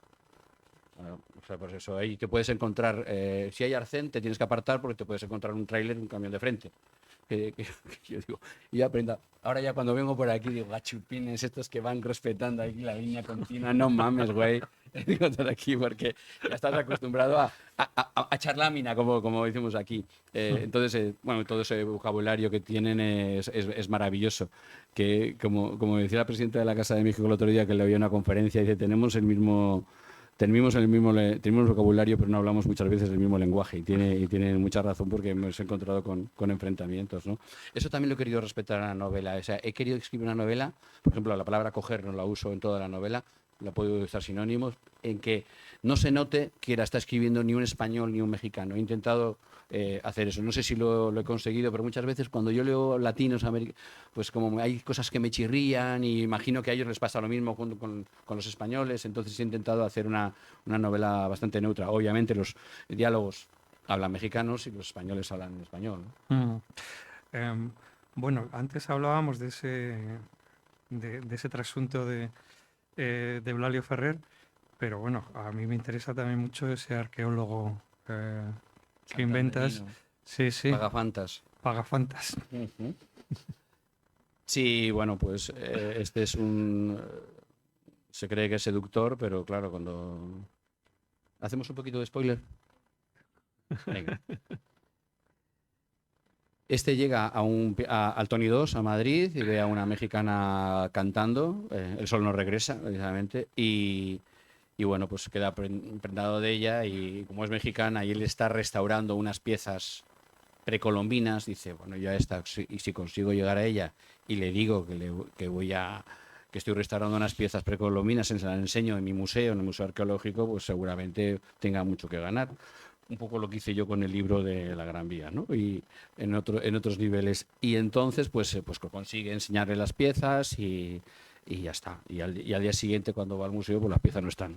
O sea, pues eso, ahí te puedes encontrar, si hay arcén, te tienes que apartar porque te puedes encontrar un tráiler, un camión de frente. Que yo digo, y yo aprendo. Ahora ya cuando vengo por aquí digo, gachupines, estos que van respetando aquí la línea continua, no mames, güey. Digo todo aquí porque ya estás acostumbrado a echar lámina, como decimos aquí. Entonces, bueno, todo ese vocabulario que tienen es maravilloso. Que como decía la presidenta de la Casa de México el otro día, que le había una conferencia, dice, tenemos el mismo vocabulario, pero no hablamos muchas veces el mismo lenguaje, y tiene mucha razón, porque hemos encontrado con enfrentamientos, ¿no? Eso también lo he querido respetar en la novela. O sea, he querido escribir una novela, por ejemplo, la palabra coger no la uso en toda la novela, la puedo usar sinónimos, en que no se note que la está escribiendo ni un español ni un mexicano. He intentado hacer eso. No sé si lo he conseguido, pero muchas veces cuando yo leo latinos, pues como hay cosas que me chirrían, y imagino que a ellos les pasa lo mismo con los españoles, entonces he intentado hacer una novela bastante neutra. Obviamente los diálogos hablan mexicanos y los españoles hablan español, ¿no? Bueno, antes hablábamos de ese trasunto de Eulalio Ferrer, pero bueno, a mí me interesa también mucho ese arqueólogo que inventas. Sí, sí. Pagafantas. Uh-huh. Sí, bueno, pues este es se cree que es seductor, pero claro, cuando... ¿Hacemos un poquito de spoiler? Venga. Este llega al Tony 2, a Madrid, y ve a una mexicana cantando, El sol no regresa, precisamente, y bueno, pues queda prendado de ella, y como es mexicana y él está restaurando unas piezas precolombinas, dice, bueno, ya está, y si consigo llegar a ella y le digo que estoy restaurando unas piezas precolombinas, se las enseño en mi museo, en el Museo Arqueológico, pues seguramente tenga mucho que ganar. un poco lo que hice yo con el libro de La Gran Vía, ¿no? Y en otros niveles. Y entonces, pues consigue enseñarle las piezas y ya está. Y al día siguiente, cuando va al museo, pues las piezas no están.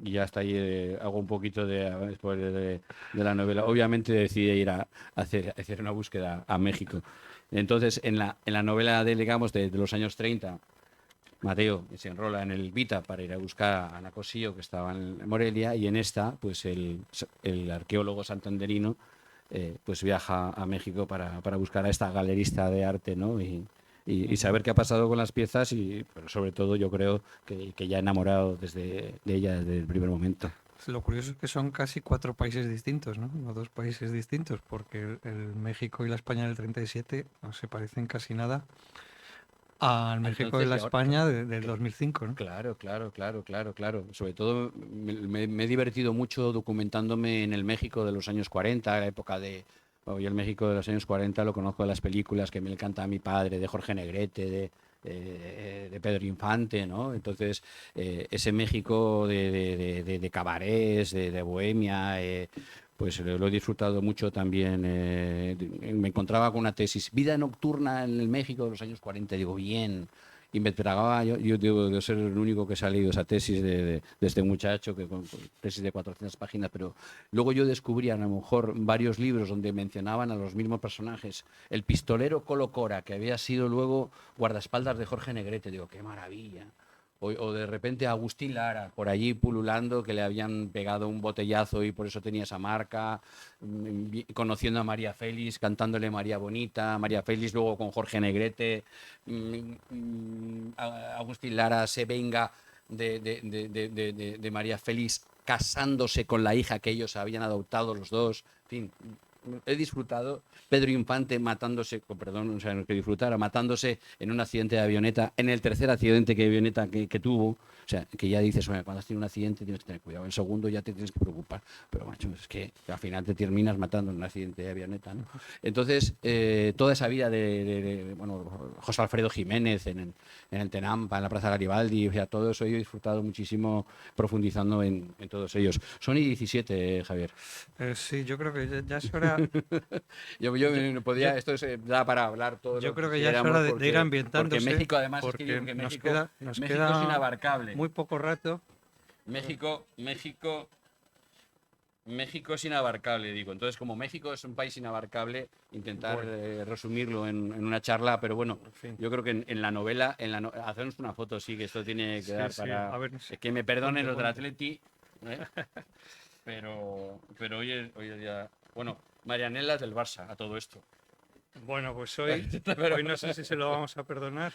Y ya está ahí, hago un poquito después de la novela. Obviamente decidí ir a hacer una búsqueda a México. Entonces, en la novela digamos, de los años 30, Mateo se enrola en el Vita para ir a buscar a Ana Cosillo, que estaba en Morelia, y en esta, pues el arqueólogo santanderino pues viaja a México para buscar a esta galerista de arte, ¿no? Y saber qué ha pasado con las piezas y, pero sobre todo, yo creo que ya enamorado de ella desde el primer momento. Lo curioso es que son casi 4 países distintos, ¿no? No 2 países distintos, porque el México y la España del 37 no se parecen casi nada al México y Entonces, la y ahora, España del 2005, ¿no? claro, claro, claro, claro, claro. Sobre todo me he divertido mucho documentándome en el México de los años 40, la época de... Bueno, yo el México de los años 40 lo conozco de las películas que me encanta a mi padre, de Jorge Negrete, de Pedro Infante, ¿no? Entonces, ese México de cabarets, de bohemia, pues lo he disfrutado mucho también. Me encontraba con una tesis, vida nocturna en el México de los años 40, digo, bien. Y me tragaba, yo debo ser el único que se ha leído esa tesis de este muchacho, que con tesis de 400 páginas, pero luego yo descubrí a lo mejor varios libros donde mencionaban a los mismos personajes. El pistolero Colo Cora, que había sido luego guardaespaldas de Jorge Negrete, digo, qué maravilla. O de repente Agustín Lara, por allí pululando, que le habían pegado un botellazo y por eso tenía esa marca, conociendo a María Félix, cantándole María Bonita, María Félix luego con Jorge Negrete, Agustín Lara se venga de María Félix casándose con la hija que ellos habían adoptado los dos, en fin. He disfrutado Pedro Infante matándose, perdón, o sea, no que disfrutara, matándose en un accidente de avioneta, en el tercer accidente de avioneta que tuvo. O sea, que ya dices, bueno, cuando has tenido un accidente tienes que tener cuidado. El segundo ya te tienes que preocupar. Pero, macho, es que al final te terminas matando en un accidente de avioneta, ¿no? Entonces, toda esa vida bueno, José Alfredo Jiménez en el Tenampa, en la Plaza Garibaldi, o sea, todo eso yo he disfrutado muchísimo profundizando en todos ellos. Son y 17, Javier. Sí, yo creo que ya es hora. Yo no Yo, podía, esto da para hablar todo yo lo que creo que ya es hora quisiéramos de ir porque ambientándose, México además es que porque digo que nos México es queda inabarcable. muy poco rato. México es inabarcable, digo. Entonces, como México es un país inabarcable, intentar Bueno, resumirlo en una charla, pero bueno, en fin. yo creo que en la novela, hacernos una foto, sí, que esto tiene que Sí, dar sí, para... a ver, no sé. Que me perdonen Ponte, los del ponte. Atleti, ¿eh? pero hoy es día... Bueno, Marianela es del Barça, a todo esto. Bueno, pues Pero- hoy no sé si se lo vamos a perdonar.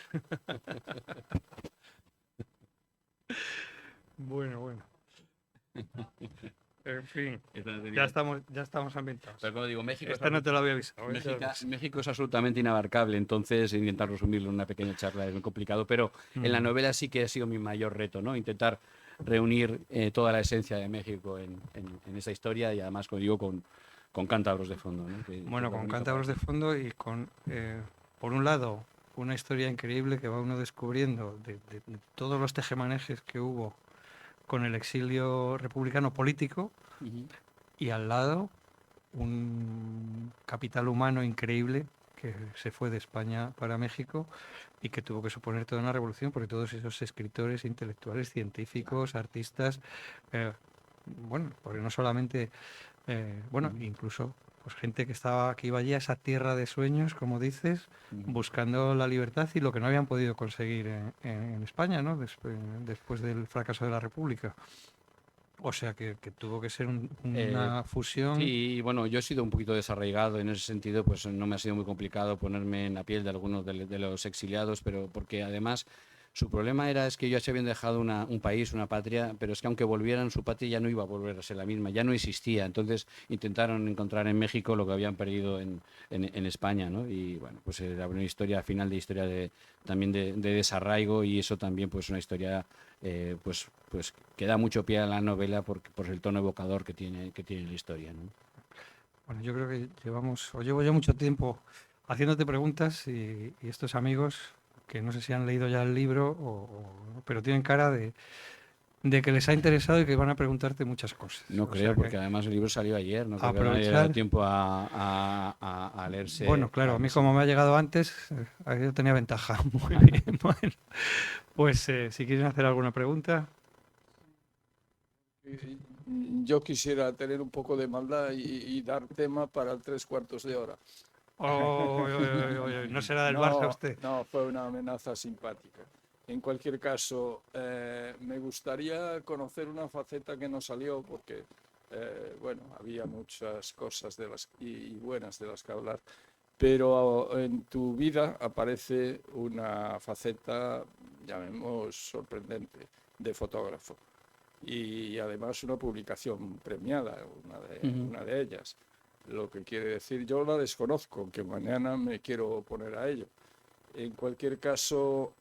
Bueno. En fin, Esta no ya tenía- estamos ambientados. Pero como digo, Esta no te la había avisado. ¿eh? México es absolutamente inabarcable, entonces intentar resumirlo en una pequeña charla es muy complicado, pero en la Mm. novela sí que ha sido mi mayor reto, ¿no? Intentar reunir toda la esencia de México en esa historia y además, como digo, con cántabros de fondo, ¿no? Que es Bueno, lo con bonito cántabros para de fondo y con, por un lado, una historia increíble que va uno descubriendo de todos los tejemanejes que hubo con el exilio republicano político mí. y al lado un capital humano increíble que se fue de España para México y que tuvo que suponer toda una revolución porque todos esos escritores, intelectuales, científicos, artistas, eh, bueno, porque no solamente, bueno, Ujú, incluso pues gente que iba allí a esa tierra de sueños, como dices, ujú. buscando la libertad y lo que no habían podido conseguir en España, ¿no? Después del fracaso de la República. O sea que tuvo que ser Eh, una fusión. Sí, bueno, yo he sido un poquito desarraigado en ese sentido, pues no me ha sido muy complicado ponerme en la piel de algunos de los exiliados, pero porque además su problema es que ellos se habían dejado un país, una patria, pero es que aunque volvieran, su patria ya no iba a volver a ser la misma, ya no existía. Entonces intentaron encontrar en México lo que habían perdido en España, ¿no? Y bueno, pues era una historia final de historia también de desarraigo y eso también pues una historia pues que da mucho pie a la novela por el tono evocador que tiene la historia, ¿no? Bueno, yo creo que llevo ya mucho tiempo haciéndote preguntas y estos amigos que no sé si han leído ya el libro, pero tienen cara de que les ha interesado y que van a preguntarte muchas cosas. No O creo, sea que porque además el libro salió ayer, no creo que nadie le haya aprovechar. dado tiempo a leerse. Bueno, claro, a mí como me ha llegado antes, ahí yo tenía ventaja. Muy bien, bueno. Pues si quieren hacer alguna pregunta. Yo quisiera tener un poco de maldad y dar tema para 3/4 de hora. No será del Barça No, usted. no, fue una amenaza simpática. En cualquier caso, me gustaría conocer una faceta que no salió porque, bueno, había muchas cosas y buenas de las que hablar, pero en tu vida aparece una faceta, llamemos sorprendente, de fotógrafo. Y además una publicación premiada, una de ellas. Lo que quiere decir, yo la desconozco, aunque mañana me quiero poner a ello. En cualquier caso,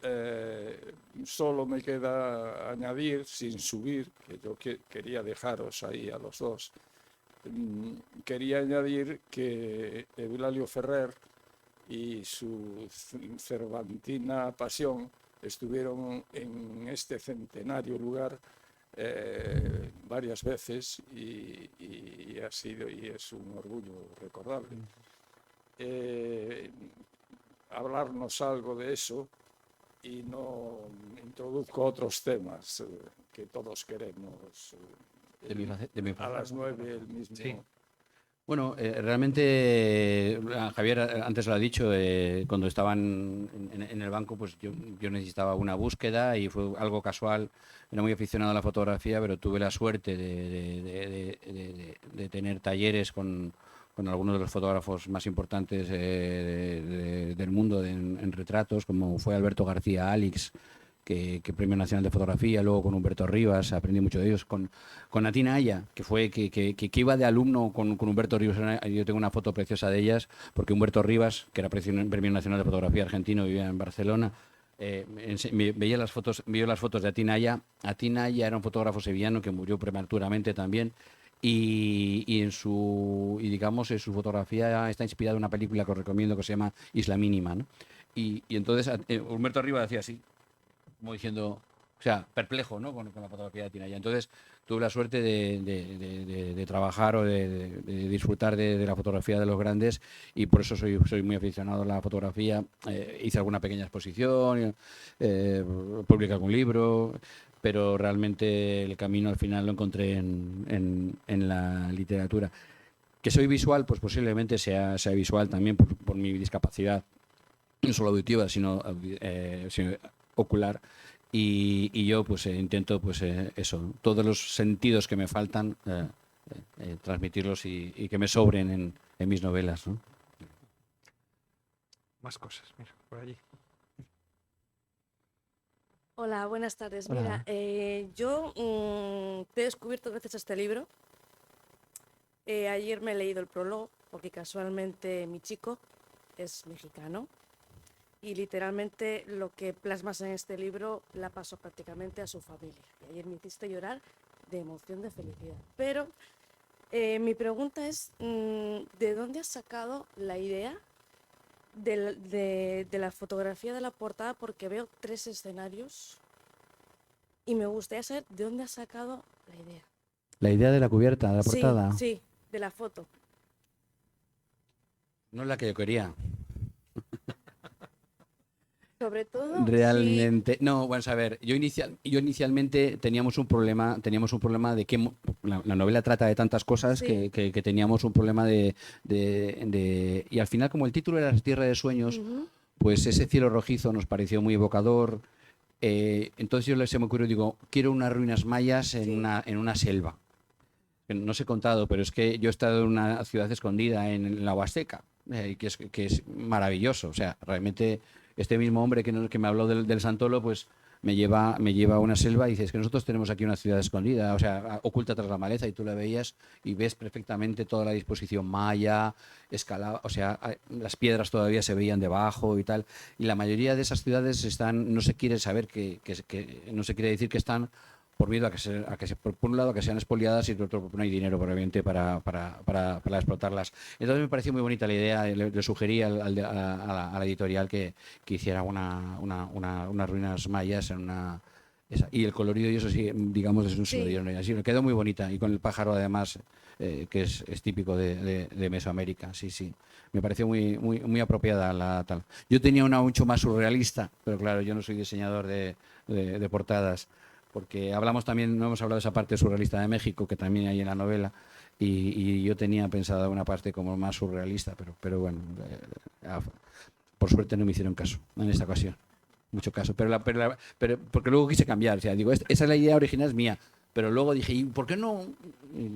solo me queda añadir, sin subir, que yo quería dejaros ahí a los dos, quería añadir que Eulalio Ferrer y su cervantina pasión estuvieron en este centenario lugar varias veces y ha sido y es un orgullo recordable. Hablarnos algo de eso y no introduzco otros temas que todos queremos. De mi A las 9 el mismo. Sí. Bueno, realmente, Javier antes lo ha dicho, cuando estaban en el banco, pues yo necesitaba una búsqueda y fue algo casual. Era muy aficionado a la fotografía, pero tuve la suerte de tener talleres con algunos de los fotógrafos más importantes del mundo en retratos, como fue Alberto García Alix, que Premio Nacional de Fotografía, luego con Humberto Rivas, aprendí mucho de ellos, con Atina Aya, que fue que iba de alumno con Humberto Rivas. Yo tengo una foto preciosa de ellas, porque Humberto Rivas, que era Premio Nacional de Fotografía argentino, vivía en Barcelona, veía las fotos de Atina Aya. Atina Aya era un fotógrafo sevillano que murió prematuramente también, y digamos en su fotografía está inspirada en una película que os recomiendo que se llama Isla Mínima, ¿no? Y entonces Humberto Rivas decía así, como diciendo, o sea, perplejo, ¿no? Con la fotografía de Tinaya. Entonces tuve la suerte de trabajar o de disfrutar de la fotografía de los grandes, y por eso soy muy aficionado a la fotografía. Hice alguna pequeña exposición, publiqué algún libro, pero realmente el camino al final lo encontré en la literatura. Que soy visual, pues posiblemente sea visual también por mi discapacidad, no solo auditiva, sino ocular, y yo pues intento pues eso, todos los sentidos que me faltan, transmitirlos y que me sobren en mis novelas, ¿no? Más cosas, mira, por allí. Hola, buenas tardes. Hola. Mira, yo te he descubierto gracias a este libro. Ayer me he leído el prólogo porque casualmente mi chico es mexicano y literalmente lo que plasmas en este libro la pasó prácticamente a su familia. Y ayer me hiciste llorar de emoción, de felicidad. Pero mi pregunta es, ¿de dónde has sacado la idea de la fotografía de la portada? Porque veo 3 escenarios y me gustaría saber de dónde has sacado la idea. La idea de la cubierta, de la portada, Sí, de la foto. no es la que yo quería. Sobre todo, Realmente, no, bueno, a ver, yo inicialmente teníamos un problema de que la novela trata de tantas cosas, Sí. que teníamos un problema y al final, como el título era Tierra de Sueños, pues ese cielo rojizo nos pareció muy evocador. Entonces se me ocurrió, digo, quiero unas ruinas mayas en una selva. No os he contado, pero es que yo he estado en una ciudad escondida en la Huasteca, que es maravilloso. O sea, realmente este mismo hombre que me habló del Santolo, pues me lleva a una selva y dice, es que nosotros tenemos aquí una ciudad escondida, o sea, oculta tras la maleza, y tú la veías y ves perfectamente toda la disposición maya, escalada, o sea, las piedras todavía se veían debajo y tal. Y la mayoría de esas ciudades no se quiere saber no se quiere decir que están por miedo a que por un lado, a que sean expoliadas, y por otro, no hay dinero probablemente para explotarlas. Entonces me pareció muy bonita la idea. Le sugerí a la editorial que hiciera unas ruinas mayas en Y el colorido y eso sí, digamos, es un se lo Sí. dieron ella. Sí, quedó muy bonita y con el pájaro además, que es típico de Mesoamérica. Sí, sí. Me pareció muy apropiada la tal. Yo tenía una mucho más surrealista, pero claro, yo no soy diseñador de portadas, porque hablamos también, no hemos hablado de esa parte surrealista de México, que también hay en la novela, y yo tenía pensada una parte como más surrealista, pero bueno, por suerte no me hicieron caso en esta ocasión. Mucho caso, pero porque luego quise cambiar, o sea, digo, esa es la idea original, es mía, pero luego dije, ¿y por qué no?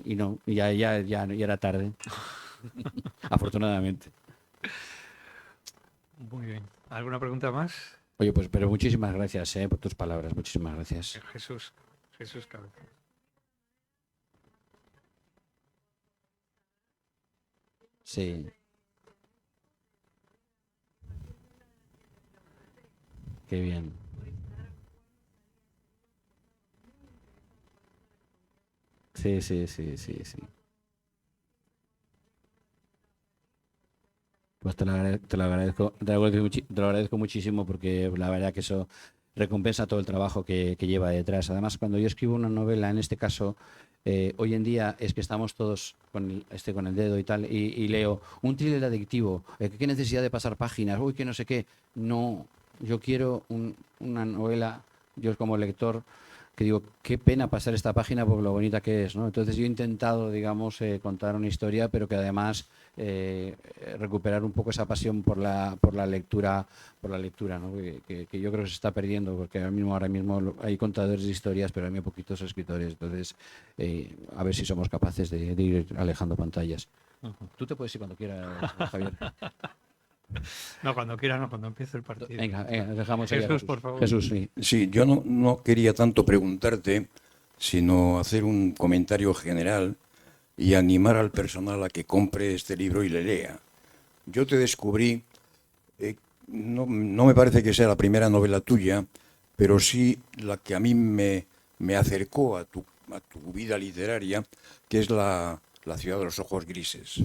Y no, y ya era tarde, afortunadamente. Muy bien. ¿Alguna pregunta más? Oye, pues, pero muchísimas gracias, por tus palabras, muchísimas gracias. Jesús Cabeza. Sí. Qué bien. Sí, sí, sí, sí, sí. Pues te lo agradezco, te lo agradezco muchísimo porque la verdad que eso recompensa todo el trabajo que lleva detrás. Además, cuando yo escribo una novela, en este caso, hoy en día es que estamos todos con el dedo y tal, y leo un thriller adictivo, qué necesidad de pasar páginas, uy, que no sé qué. No, yo quiero una novela, yo como lector, que digo, qué pena pasar esta página por lo bonita que es, ¿no? Entonces yo he intentado, digamos, contar una historia, pero que además recuperar un poco esa pasión por la lectura, ¿no? Que yo creo que se está perdiendo, porque ahora mismo hay contadores de historias, pero hay muy poquitos escritores. Entonces, a ver si somos capaces de ir alejando pantallas. Tú te puedes ir cuando quieras, Javier. No, cuando quiera, no, cuando empiece el partido. Venga, dejamos ahí a Jesús, por favor. Jesús, sí. Sí, yo no quería tanto preguntarte, sino hacer un comentario general y animar al personal a que compre este libro y le lea. Yo te descubrí, no me parece que sea la primera novela tuya, pero sí la que a mí me acercó a tu vida literaria, que es La ciudad de los ojos grises.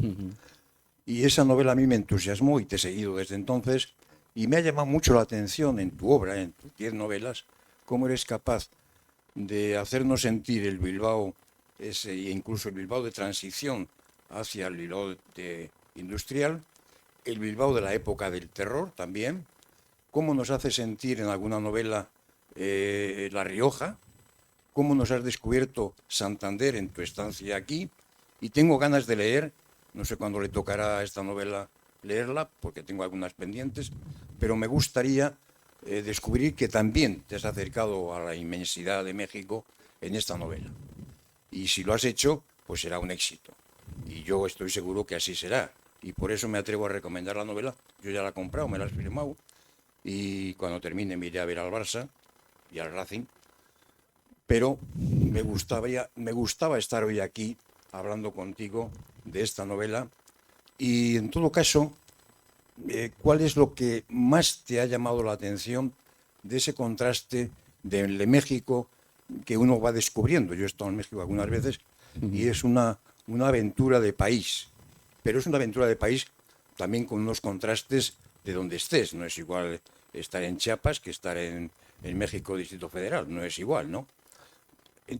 Y esa novela a mí me entusiasmó y te he seguido desde entonces, y me ha llamado mucho la atención en tu obra, en tus 10 novelas, cómo eres capaz de hacernos sentir el Bilbao, ese, e incluso el Bilbao de transición hacia el Bilbao industrial, el Bilbao de la época del terror también, cómo nos hace sentir en alguna novela La Rioja, cómo nos has descubierto Santander en tu estancia aquí, y tengo ganas de leer, no sé cuándo le tocará a esta novela leerla, porque tengo algunas pendientes, pero me gustaría descubrir que también te has acercado a la inmensidad de México en esta novela. Y si lo has hecho, pues será un éxito. Y yo estoy seguro que así será. Y por eso me atrevo a recomendar la novela. Yo ya la he comprado, me la he firmado. Y cuando termine me iré a ver al Barça y al Racing. Pero me gustaba estar hoy aquí hablando contigo de esta novela. Y en todo caso, ¿cuál es lo que más te ha llamado la atención de ese contraste de México que uno va descubriendo? Yo he estado en México algunas veces y es una aventura de país, pero es una aventura de país también con unos contrastes de donde estés. No es igual estar en Chiapas que estar en México Distrito Federal, no es igual, ¿no?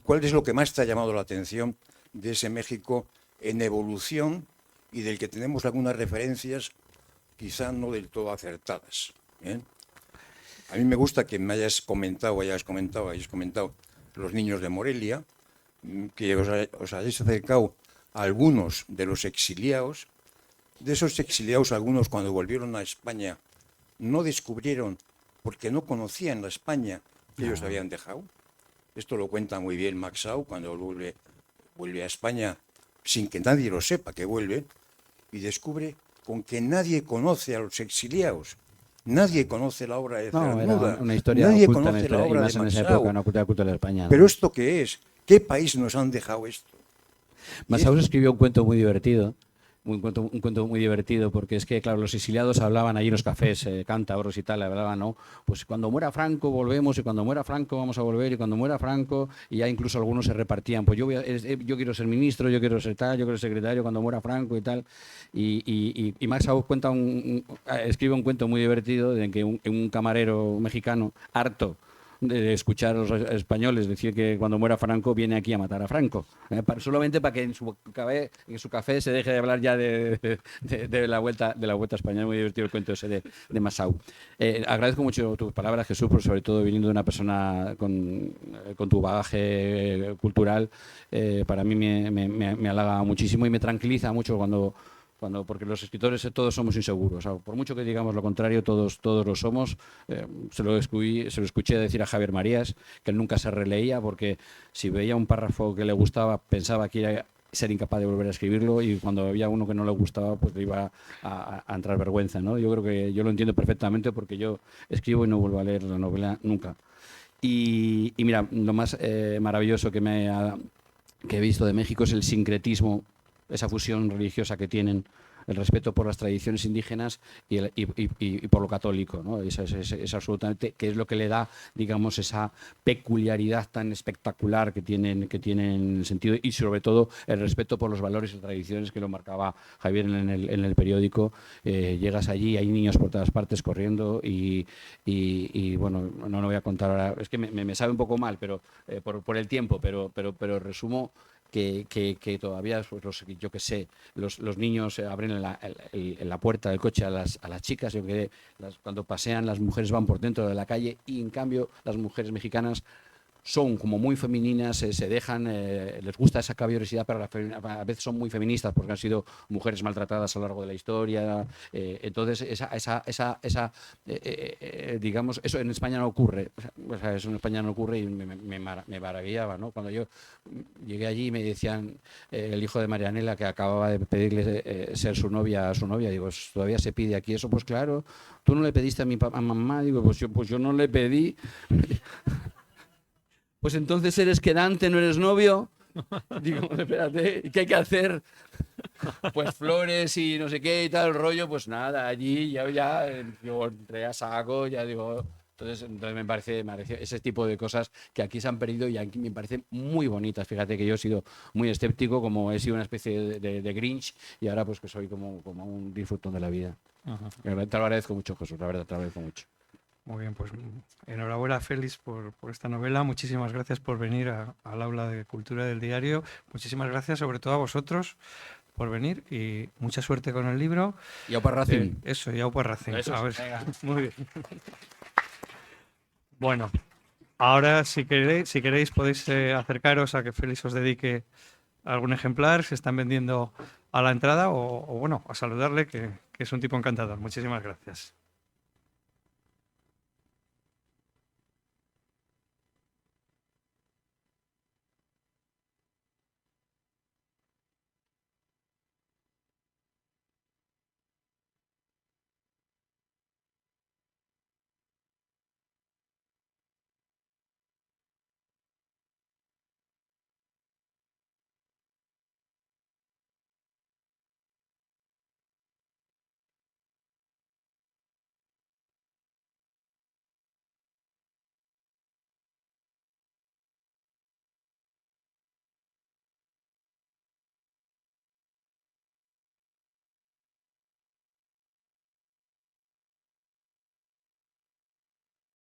¿Cuál es lo que más te ha llamado la atención de ese México en evolución y del que tenemos algunas referencias quizá no del todo acertadas? A mí me gusta que me hayas comentado los niños de Morelia, que os hayáis acercado a algunos de los exiliados. De esos exiliados, algunos cuando volvieron a España no descubrieron, porque no conocían la España que ellos habían dejado. Esto lo cuenta muy bien Max Sau cuando vuelve a España sin que nadie lo sepa que vuelve, y descubre con que nadie conoce a los exiliados. Nadie conoce la obra de Cernuda. Era una historia nadie oculta conoce la obra de en esa Max Sau. época, una oculta de España, ¿no? ¿Pero esto qué es? ¿Qué país nos han dejado esto? Massaus escribió un cuento muy divertido, un cuento muy divertido, porque es que, claro, los exiliados hablaban allí en los cafés cántabros y tal, hablaban, ¿no? Pues cuando muera Franco volvemos, y cuando muera Franco vamos a volver, y cuando muera Franco, y ya incluso algunos se repartían, pues yo quiero ser ministro, yo quiero ser tal, yo quiero ser secretario cuando muera Franco y tal. Y Massaus escribe un cuento muy divertido en que un camarero mexicano, harto de escuchar a los españoles decir que cuando muera Franco viene aquí a matar a Franco. Solamente para que en su café se deje de hablar ya de la vuelta española. Muy divertido el cuento ese de Masau. Agradezco mucho tus palabras, Jesús, por sobre todo viniendo de una persona con tu bagaje cultural. Para mí me halaga muchísimo y me tranquiliza mucho porque los escritores todos somos inseguros. O sea, por mucho que digamos lo contrario, todos lo somos. Se lo escuché decir a Javier Marías, que él nunca se releía porque si veía un párrafo que le gustaba pensaba que iba a ser incapaz de volver a escribirlo, y cuando había uno que no le gustaba pues le iba a entrar vergüenza, ¿no? Yo creo que yo lo entiendo perfectamente porque yo escribo y no vuelvo a leer la novela nunca. Y mira, lo más maravilloso que he visto de México es el sincretismo, esa fusión religiosa que tienen, el respeto por las tradiciones indígenas y por lo católico, ¿no? Es absolutamente, que es lo que le da, digamos, esa peculiaridad tan espectacular que tienen el sentido, y sobre todo el respeto por los valores y tradiciones, que lo marcaba Javier en el periódico. Llegas allí, hay niños por todas partes corriendo y bueno, no voy a contar ahora, es que me sabe un poco mal, pero por el tiempo, pero resumo que todavía, pues, yo que sé, los niños abren la puerta del coche a las chicas. Yo que cuando pasean las mujeres van por dentro de la calle, y en cambio las mujeres mexicanas son como muy femeninas, se dejan, les gusta esa caballerosidad, pero a veces son muy feministas porque han sido mujeres maltratadas a lo largo de la historia. Entonces, digamos, eso en España no ocurre. O sea, eso en España no ocurre, y me maravillaba, ¿no? Cuando yo llegué allí me decían el hijo de Marianela, que acababa de pedirle ser su novia a su novia, digo, ¿todavía se pide aquí eso? Pues claro, tú no le pediste a mamá, digo, pues yo no le pedí. Pues entonces eres quedante, no eres novio. Digo, espérate, ¿y qué hay que hacer? Pues flores y no sé qué y tal, rollo. Pues nada, allí yo entré a saco, ya digo. Entonces me parece ese tipo de cosas que aquí se han perdido y aquí me parecen muy bonitas. Fíjate que yo he sido muy escéptico, como he sido una especie de Grinch, y ahora pues que soy como un disfrutón de la vida. Te lo agradezco mucho, Jesús, la verdad, te lo agradezco mucho. Muy bien, pues enhorabuena, Félix, por esta novela. Muchísimas gracias por venir al aula de cultura del diario. Muchísimas gracias, sobre todo a vosotros, por venir, y mucha suerte con el libro. Y Aupa Racing. Eso, y Aupa Racing. A ver. Muy bien. Bueno, ahora si queréis podéis acercaros a que Félix os dedique algún ejemplar. Se están vendiendo a la entrada, o bueno, a saludarle, que es un tipo encantador. Muchísimas gracias.